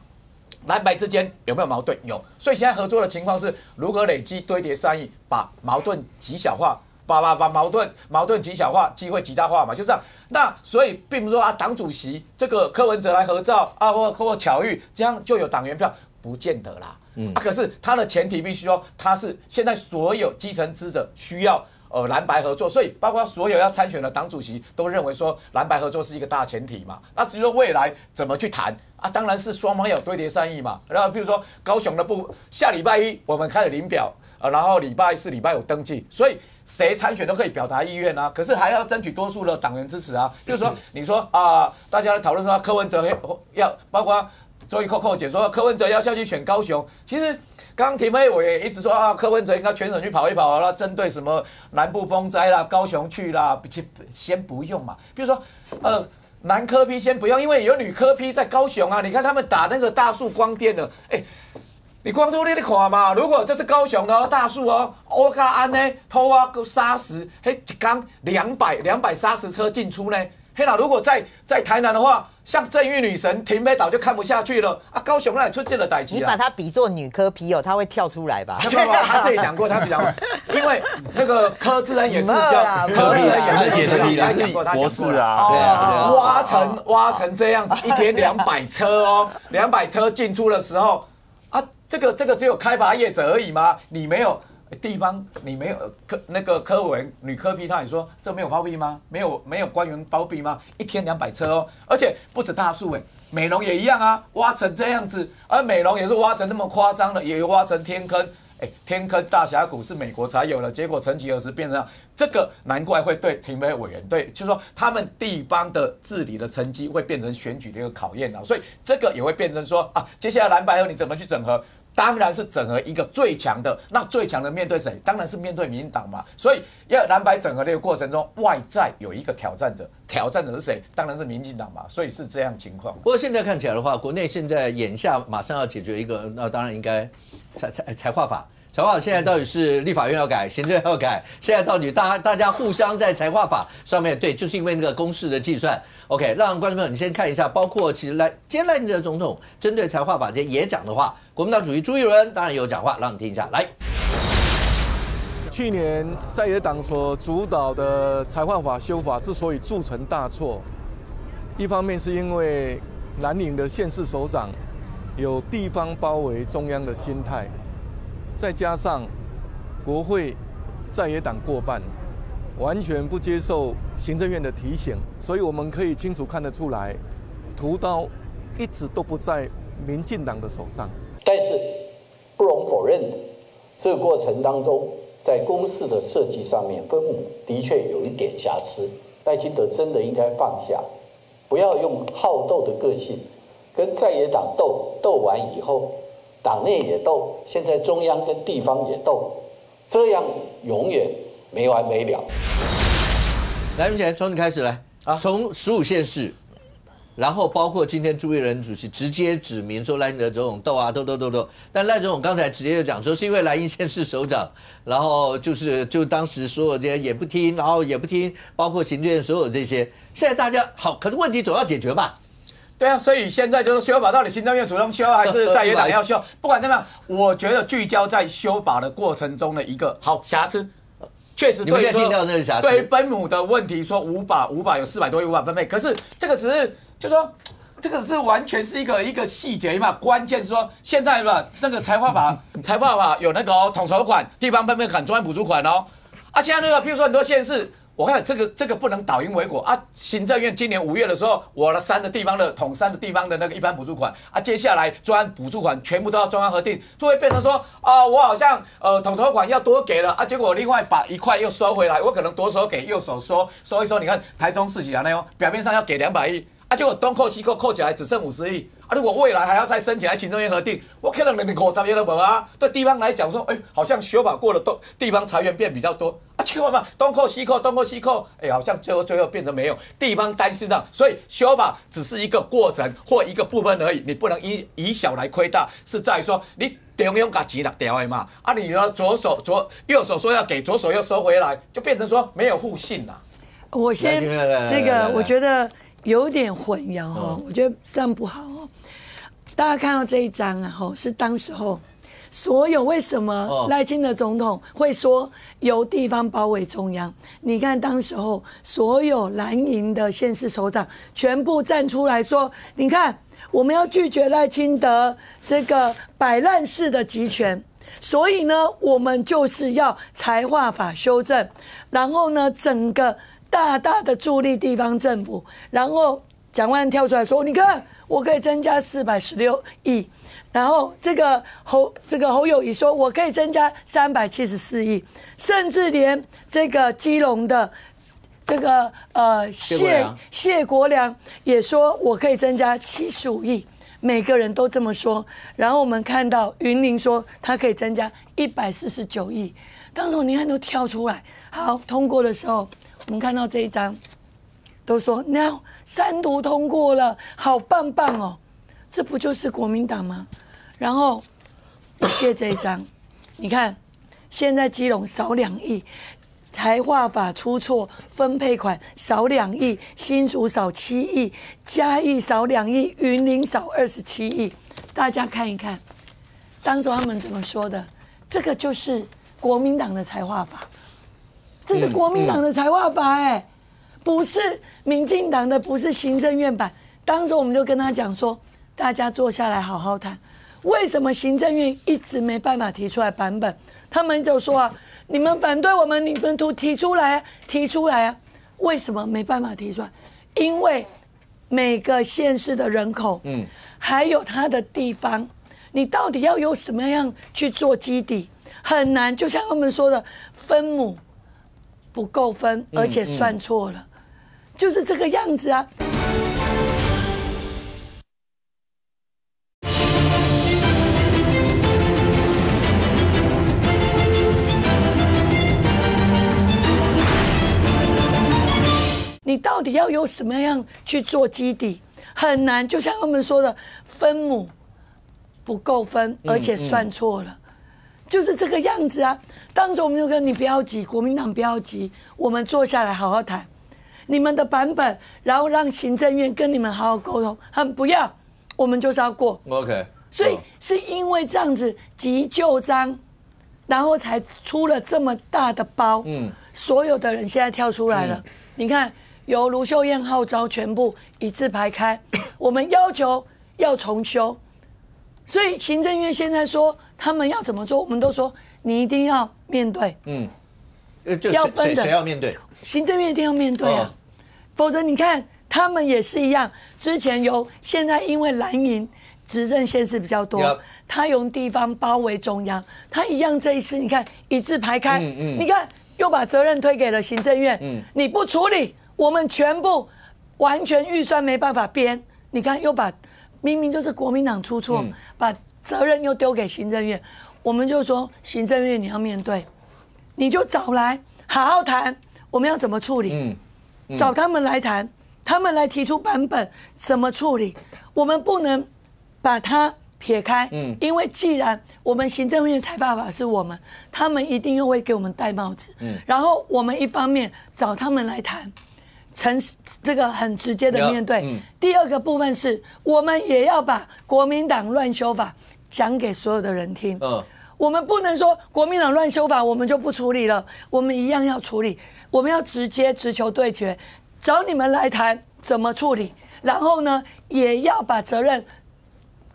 蓝白之间有没有矛盾？有，所以现在合作的情况是如何累积堆叠善意，把矛盾极小化，把矛盾极小化，机会极大化嘛，就这样。那所以并不是说啊，党主席这个柯文哲来合照啊，或巧遇，这样就有党员票，不见得啦。可是他的前提必须说，他是现在所有基层支者需要。蓝白合作，所以包括所有要参选的党主席都认为说蓝白合作是一个大前提嘛。那至于说未来怎么去谈啊，当然是双方要有堆叠善意嘛。然后比如说高雄的下礼拜一我们开始领表，然后礼拜4、礼拜5登记，所以谁参选都可以表达意愿啊。可是还要争取多数的党员支持啊。比如说你说啊，大家讨论说柯文哲要，包括周一扣姐说柯文哲要下去选高雄，其实。刚刚廷飞我也一直说啊，柯文哲应该全省去跑一跑啦，针对什么南部风灾啦、高雄去啦，先不用嘛。比如说，男科批先不用，因为有女科批在高雄啊。你看他们打那个大树光电的，你光说你看嘛，如果这是高雄的大树哦，我甲安呢，偷啊个砂石，一缸200车进出呢。啦，如果在台南的话，像正玉女神停飞岛就看不下去了啊！高雄那里出现了代志啊！你把它比作女科批哦，她会跳出来吧？他自己讲过，他讲，因为那个柯志恩也是叫柯志恩也是讲过，他博士啊，挖成这样子，一天200车哦，200车进出的时候啊，这个只有开发业者而已吗？你没有。地方你没有柯文女科批，他也说这没有包庇吗？没有官员包庇吗？一天200车哦，而且不止大树美容也一样啊，挖成这样子，而美容也是挖成那么夸张的，也挖成天坑。天坑大峡谷是美国才有的，结果曾几何时变成这个，难怪会对廷飞委员就是说他们地方的治理的成绩会变成选举的一个考验啊，所以这个也会变成说啊，接下来蓝白合你怎么去整合？当然是整合一个最强的，那最强的面对谁？当然是面对民进党嘛。所以要蓝白整合的一个过程中，外在有一个挑战者，挑战者是谁？当然是民进党嘛。所以是这样情况。不过现在看起来的话，国内现在眼下马上要解决一个，那当然应该财划法。财划法现在到底是立法院要改，行政院要改，现在到底大家互相在财划法上面对，就是因为那个公式的计算。OK， 让观众朋友你先看一下，包括其实今天赖清德总统针对财划法也讲的话，国民党主席朱立伦当然也有讲话，让你听一下。来，去年在野党所主导的财划法修法之所以铸成大错，一方面是因为蓝营的县市首长有地方包围中央的心态。再加上国会在野党过半，完全不接受行政院的提醒，所以我们可以清楚看得出来，屠刀一直都不在民进党的手上。但是不容否认的，这个过程当中，在公式的设计上面，分母的确有一点瑕疵。赖清德真的应该放下，不要用好斗的个性跟在野党斗完以后。党内也斗，现在中央跟地方也斗，这样永远没完没了。来，目前从你开始来啊，从15县市，然后包括今天朱立伦主席直接指明说赖清德总统斗啊斗，但赖总统刚才直接就讲说是因为蓝营县市首长，然后就当时所有这些也不听，然后也不听，包括行政院所有这些，现在大家好，可是问题总要解决吧。对啊，所以现在就是修法，到底行政院主动修还是在野党要修？不管怎么样，我觉得聚焦在修法的过程中的一个好瑕疵，确实对于说对于分母的问题说5把有400多亿无法分配，可是这个只是就说这个是完全是一个细节嘛，关键是说现在吧这个财划法有那个统筹款、地方分配款、中央补助款哦，啊现在那个譬如说很多县市。我看这个不能倒因为果啊！行政院今年5月的时候，我的3个地方的统3的地方的那个一般补助款啊，接下来中央补助款全部都要中央核定，就会变成说啊，我好像统筹款要多给了啊，结果另外把1块又收回来，我可能左手给右手收一收，你看台中市那样，表面上要给200亿啊，结果东扣西扣起来只剩50亿。啊！如果未来还要再申请来行政院核定，我可能连50亿都没啊。对地方来讲说，好像修法过了，地方财源变比较多啊。结果嘛，东扣西扣，好像最后变成没有地方担心上，所以修法只是一个过程或一个部分而已，你不能以小来亏大，是在于说你中央把钱拿掉的嘛。啊，你呢右手说要给，左手又收回来，就变成说没有互信啦。我先这个，我觉得有点混淆哦，我觉得这样不好哦。大家看到这一张啊，是当时候所有为什么赖清德总统会说由地方包围中央？你看当时候所有蓝营的县市首长全部站出来说，你看我们要拒绝赖清德这个摆烂式的集权。所以呢，我们就是要财划法修正，然后呢，整个大大的助力地方政府。然后蒋万安跳出来说：“你看，我可以增加416亿。”然后这个侯友宜说：“我可以增加374亿。”甚至连这个基隆的这个谢国良也说：“我可以增加75亿。”每个人都这么说，然后我们看到云林说他可以增加149亿，当时你看都跳出来。好，通过的时候，我们看到这一张，都说那3读通过了，好棒棒哦，这不就是国民党吗？然后借这一张，你看现在基隆少2亿。财划法出错，分配款少2亿，新竹少7亿，嘉义少2亿，云林少27亿。大家看一看，当时他们怎么说的？这个就是国民党的财划法，这是国民党的财划法，不是民进党的，不是行政院版。当时我们就跟他讲说，大家坐下来好好谈，为什么行政院一直没办法提出来版本？他们就说啊。你们反对我们，你们提出来啊！为什么没办法提出来？因为每个县市的人口，还有它的地方，你到底要有什么样去做基底，很难。就像他们说的，分母不够分，而且算错了，就是这个样子啊。你到底要有什么样去做基底，很难。就像他们说的，分母不够分，而且算错了，就是这个样子啊。当时我们就说，你不要急，国民党不要急，我们坐下来好好谈你们的版本，然后让行政院跟你们好好沟通。他们不要，我们就是要过。OK， 所以是因为这样子急就章，然后才出了这么大的包。所有的人现在跳出来了，你看。由卢秀燕号召全部一字排开，我们要求要重修，所以行政院现在说他们要怎么做，我们都说你一定要面对，要分的谁要面对？行政院一定要面对啊，否则你看他们也是一样，之前现在因为蓝营执政县市比较多，他用地方包围中央，他一样这一次你看一字排开，你看又把责任推给了行政院，你不处理。我们全部完全预算没办法编，你看又把明明就是国民党出错，把责任又丢给行政院，我们就说行政院你要面对，你就找来好好谈，我们要怎么处理？找他们来谈，他们来提出版本怎么处理，我们不能把它撇开，因为既然我们行政院财划法是我们，他们一定又会给我们戴帽子，然后我们一方面找他们来谈。这个很直接的面对。第二个部分是我们也要把国民党乱修法讲给所有的人听。我们不能说国民党乱修法我们就不处理了，我们一样要处理，我们要直接直球对决，找你们来谈怎么处理，然后呢也要把责任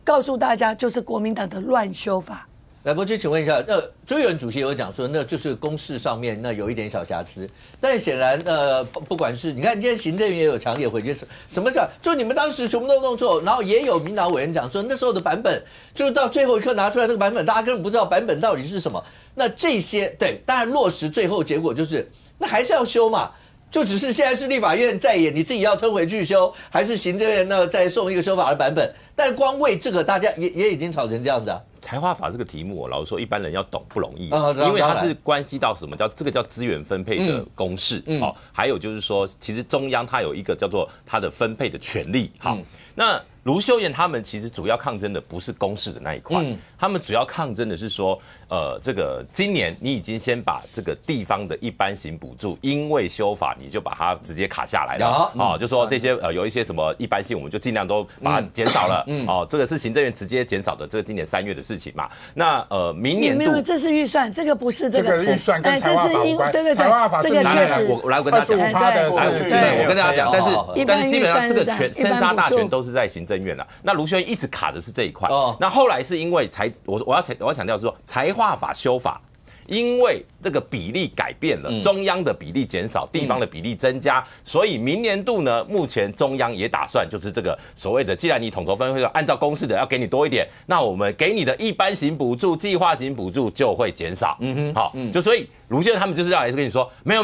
告诉大家，就是国民党的乱修法。来，国军，请问一下，朱立伦主席有讲说，那就是公示上面那有一点小瑕疵，但显然，不管是你看，今天行政院也有强烈回击，什么叫就你们当时全部都弄错，然后也有民党委员讲说，那时候的版本就是到最后一刻拿出来那个版本，大家根本不知道版本到底是什么。那这些对，当然落实最后结果就是，那还是要修嘛。就只是现在是立法院在演，你自己要吞回去修，还是行政院呢再送一个修法的版本？但光为这个，大家也已经吵成这样子啊。财划法这个题目，老实说，一般人要懂不容易，因为它是关系到什么叫资源分配的公式，还有就是说，其实中央它有一个叫做它的分配的权利，好，那卢秀燕他们其实主要抗争的不是公式的那一块，他们主要抗争的是说，这个今年你已经先把这个地方的一般型补助，因为修法你就把它直接卡下来了，就说这些有一些什么一般性，我们就尽量都把它减少了，这个是行政院直接减少的，这个今年3月的事情嘛。那明年度没有，这是预算，这个不是这个预算跟财划法无关，对，财划法是我来跟大家讲，25%的我跟大家讲，但是基本上这个生杀大权都是在行政院了。那卢秀燕一直卡的是这一块，那后来是因为我要强调是说财划法修法。因为这个比例改变了，中央的比例减少，地方的比例增加，所以明年度呢，目前中央也打算就是这个所谓的，既然你统筹分配，按照公式的要给你多一点，那我们给你的一般型补助、计划型补助就会减少。好，就所以卢秀燕他们就是要来跟你说，没有，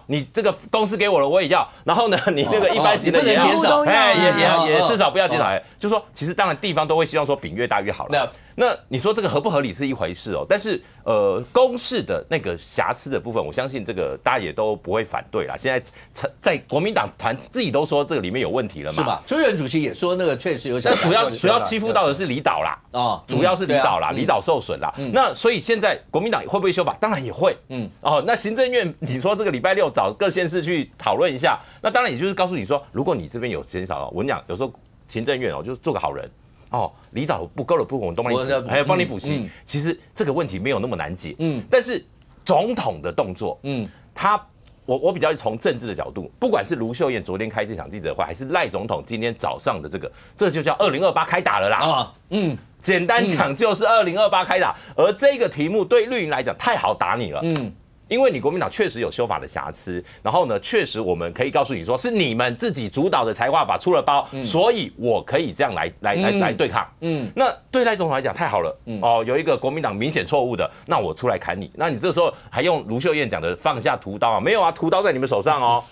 你这个公式给我了，我也要，然后呢，你那个一般型的也要减少，也至少不要减少。就说其实当然地方都会希望说饼越大越好了。那你说这个合不合理是一回事哦，但是公式的那个瑕疵的部分，我相信这个大家也都不会反对啦。现在国民党团自己都说这个里面有问题了嘛，是吧？邱元主席也说那个确实有瑕疵，但主要欺负到的是离岛啦，主要是离岛啦，离岛受损啦。那所以现在国民党会不会修法？当然也会，那行政院你说这个礼拜6找各县市去讨论一下，那当然也就是告诉你说，如果你这边有减少，我跟你讲，有时候行政院就是做个好人。离岛不够了，我们都帮你，还要帮你补齐。其实这个问题没有那么难解。但是总统的动作，我比较从政治的角度，不管是卢秀燕昨天开这场记者会，还是赖总统今天早上的这就叫2028开打了啦。简单讲就是2028开打，而这个题目对绿营来讲太好打你了。因为你国民党确实有修法的瑕疵，然后呢，确实我们可以告诉你说，是你们自己主导的财划法出了包，所以我可以这样来对抗。那对赖总统来讲太好了，有一个国民党明显错误的，那我出来砍你，那你这时候还用卢秀燕讲的放下屠刀啊？没有啊，屠刀在你们手上哦。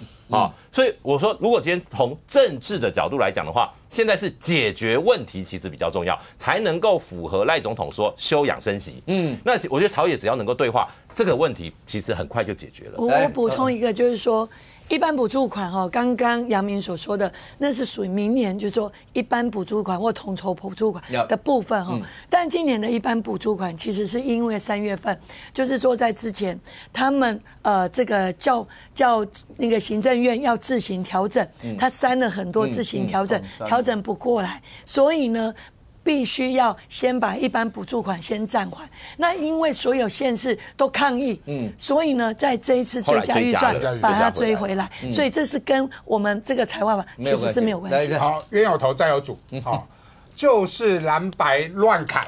所以我说，如果今天从政治的角度来讲的话，现在是解决问题其实比较重要，才能够符合赖总统说休养生息。那我觉得朝野只要能够对话，这个问题其实很快就解决了。我补充一个，就是说。一般补助款刚刚杨明所说的，那是属于明年，就是说一般补助款或统筹补助款的部分但今年的一般补助款其实是因为3月份，就是说在之前他们这个叫那个行政院要自行调整，他删了很多自行调整不过来，所以呢。必须要先把一般补助款先暂缓。那因为所有县市都抗议，所以呢，在这一次追加预算把它追回来，所以这是跟我们这个财划法其实是没有关系。好，冤有头债有主，就是蓝白乱砍。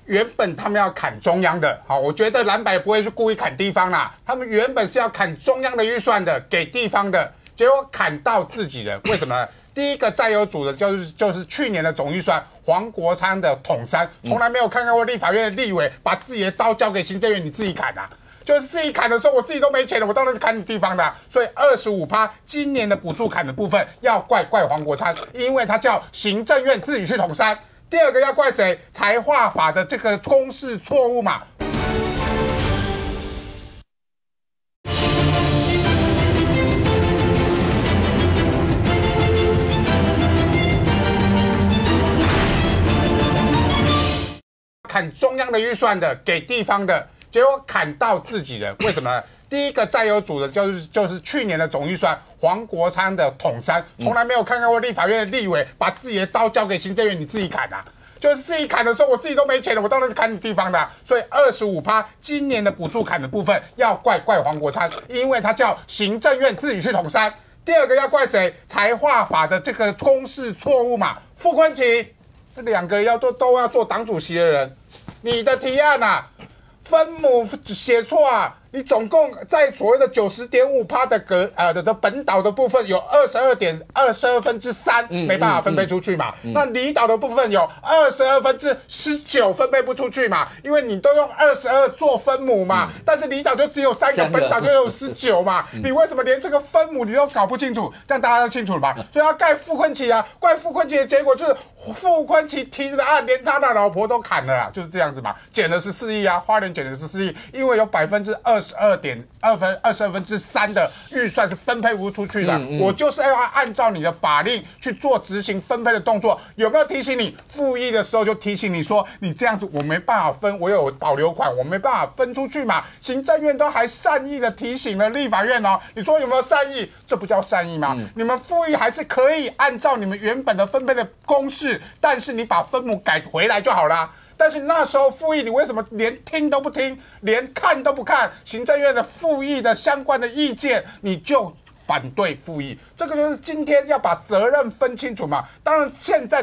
原本他们要砍中央的，我觉得蓝白不会是故意砍地方啦，他们原本是要砍中央的预算的，给地方的，结果砍到自己人，为什么呢？第一个债有主的就是去年的总预算，黄国昌的统删，从来没有看过立法院的立委把自己的刀交给行政院，你自己砍啊，就是自己砍的时候，我自己都没钱了，我当然是砍你地方的，所以25%今年的补助砍的部分要怪黄国昌，因为他叫行政院自己去统删。第二个要怪谁？财划法的这个公式错误嘛。砍中央的预算的，给地方的，结果砍到自己人，为什么呢？第一个债有主的就是去年的总预算，黄国昌的统删，从来没有看过立法院的立委把自己的刀交给行政院，你自己砍啊，就是自己砍的时候，我自己都没钱了，我当然是砍你地方的，所以25%今年的补助砍的部分要怪黄国昌，因为他叫行政院自己去统删。第二个要怪谁？财划法的这个公式错误嘛，傅昆萁。这两个都要做党主席的人，你的提案分母写错啊！你总共在所谓的90.5%的本岛的部分有22.3%没办法分配出去嘛？那离岛的部分有22%19%分配不出去嘛？因为你都用22做分母嘛，但是离岛就只有3个，本岛就有19嘛，你为什么连这个分母你都搞不清楚？这样大家都清楚了吧？所以要盖傅昆萁啊，怪傅昆萁的结果就是傅昆萁提的案连他的老婆都砍了啦，就是这样子嘛，减了14亿啊，花莲减了14亿，因为有20% 22.3%的预算是分配不出去的。我就是要按照你的法令去做执行分配的动作。有没有提醒你复议的时候就提醒你说，你这样子我没办法分，我有保留款，我没办法分出去嘛？行政院都还善意的提醒了立法院哦，你说有没有善意？这不叫善意吗？你们复议还是可以按照你们原本的分配的公式，但是你把分母改回来就好啦。但是那时候复议，你为什么连听都不听，连看都不看行政院的复议的相关的意见，你就反对复议？这个就是今天要把责任分清楚嘛。当然，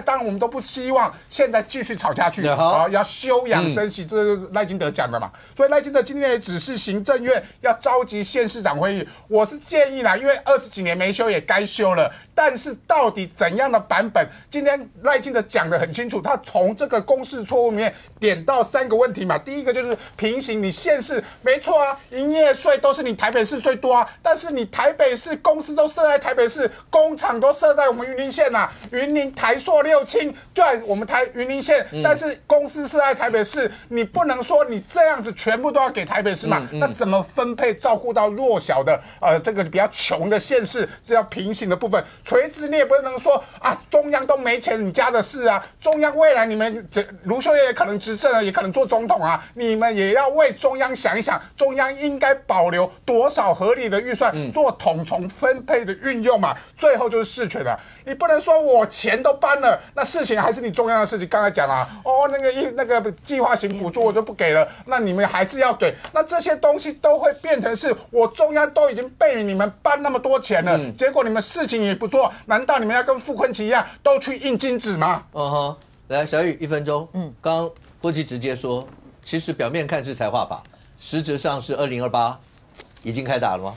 当然我们都不希望现在继续吵下去啊，要休养生息，这是赖清德讲的嘛。所以赖清德今天也指示行政院要召集县市长会议。我是建议啦，因为20几年没修也该修了。但是到底怎样的版本？今天赖清德讲得很清楚，他从这个公式错误里面点到3个问题嘛。第一个就是平行，你县市没错啊，营业税都是你台北市最多啊，但是你台北市公司都设在台北市，工厂都设在我们云林县啊，云林台塑六轻就在我们云林县，但是公司设在台北市，你不能说你这样子全部都要给台北市嘛？那怎么分配照顾到弱小的这个比较穷的县市，这叫平行的部分。垂直你也不能说啊，中央都没钱，你家的事啊。中央未来你们卢秀燕也可能执政了，也可能做总统啊，你们也要为中央想一想，中央应该保留多少合理的预算，做统筹分配的运用嘛。最后就是事权了，你不能说我钱都搬了，那事情还是你中央的事情。刚才讲了哦，那个计划型补助我就不给了，那你们还是要给，那这些东西都会变成是我中央都已经被你们搬那么多钱了，结果你们事情也不做。难道你们要跟傅昆萁一样，都去印金纸吗？来，小雨1分钟。刚刚波吉直接说，其实表面看是才华法，实质上是2028已经开打了吗？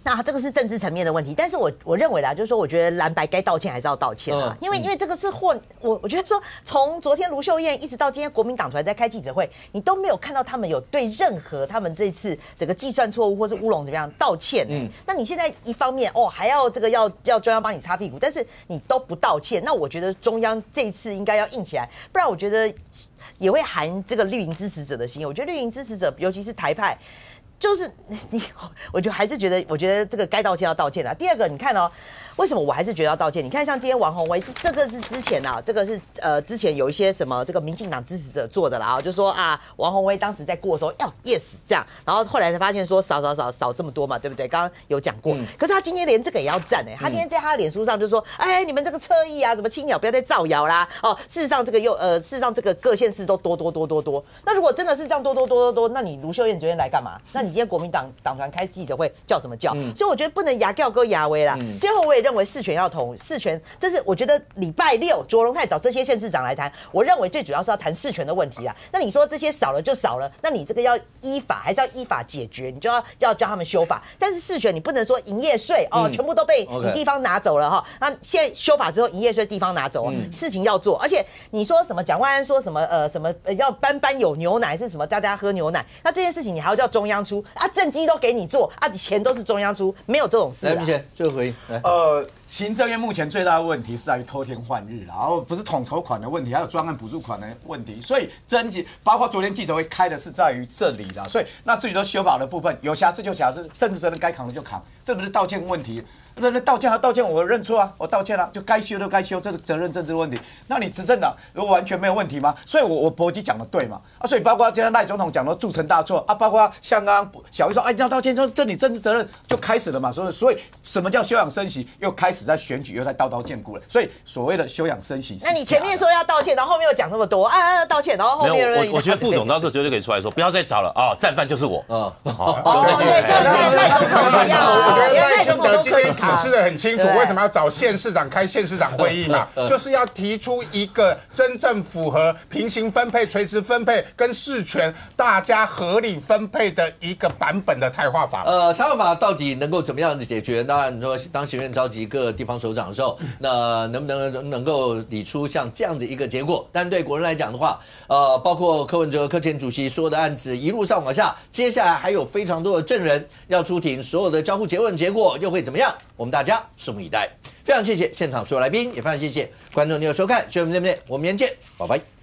那这个是政治层面的问题，但是我认为啦，就是说，我觉得蓝白该道歉还是要道歉啊，因为这个是我觉得说，从昨天卢秀燕一直到今天国民党团在开记者会，你都没有看到他们有对任何他们这次整个计算错误或是乌龙怎么样道歉。那你现在一方面还要这个要中央帮你擦屁股，但是你都不道歉，那我觉得中央这一次应该要硬起来，不然我觉得也会寒这个绿营支持者的心。我觉得绿营支持者，尤其是台派。就是我就还是觉得，我觉得这个该道歉要道歉的。第二个，你看为什么我还是觉得要道歉？你看，像今天王宏威，这个是之前这个是之前有一些什么这个民进党支持者做的啦，就说王宏威当时在过的时候要 yes 这样，然后后来才发现说少这么多嘛，对不对？刚刚有讲过，可是他今天连这个也要赞他今天在他的脸书上就说，你们这个侧翼什么青鸟不要再造谣啦，事实上这个事实上这个各县市都多，那如果真的是这样多，那你卢秀燕昨天来干嘛？那你今天国民党党团开记者会叫什么叫？所以我觉得不能牙叫哥牙威啦。最后我也认为事权要同事权，这是我觉得礼拜6卓荣泰找这些县市长来谈，我认为最主要是要谈事权的问题啦。那你说这些少了就少了，那你这个要依法还是要依法解决？你就要叫他们修法。但是事权你不能说营业税全部都被你地方拿走了哈。那现在修法之后，营业税地方拿走事情要做，而且你说什么蒋万安说什么要班有牛奶是什么大家喝牛奶，那这件事情你还要叫中央出政绩都给你做钱都是中央出，没有这种事。来，明贤最后回应。行政院目前最大的问题是在于偷天换日，然后不是统筹款的问题，还有专案补助款的问题，所以征集包括昨天记者会开的是在于这里的，所以那至于说修法的部分有瑕疵就瑕疵，政治责任该扛的就扛，这不是道歉问题。那道歉还道歉，我认错啊，我道歉了，就该修都该修，这是责任政治问题。那你执政党如果完全没有问题吗？所以我博基讲的对嘛？所以包括今天赖总统讲的铸成大错包括像刚刚小玉说，要道歉，说这你政治责任就开始了嘛。所以什么叫休养生息？又开始在选举，又在刀剑固了。所以所谓的休养生息，那你前面说要道歉，然后后面又讲那么多道歉，然后后面我觉得副总到这时候就可以出来说，不要再吵了战犯就是我。对，赖总统也要，我觉得赖清德今天指示的很清楚。为什么要找县市长开县市长会议嘛？就是要提出一个真正符合平行分配、垂直分配跟事权大家合理分配的一个版本的财划法。财划法到底能够怎么样的解决？当然，你说当行政院召集各地方首长的时候，那能不能够理出像这样的一个结果？但对国人来讲的话，包括柯文哲、柯前主席所有的案子一路上往下，接下来还有非常多的证人要出庭，所有的交互结论结果又会怎么样？我们大家拭目以待。非常谢谢现场所有来宾，也非常谢谢观众朋友收看，学我们对不对？我们明天见，拜拜。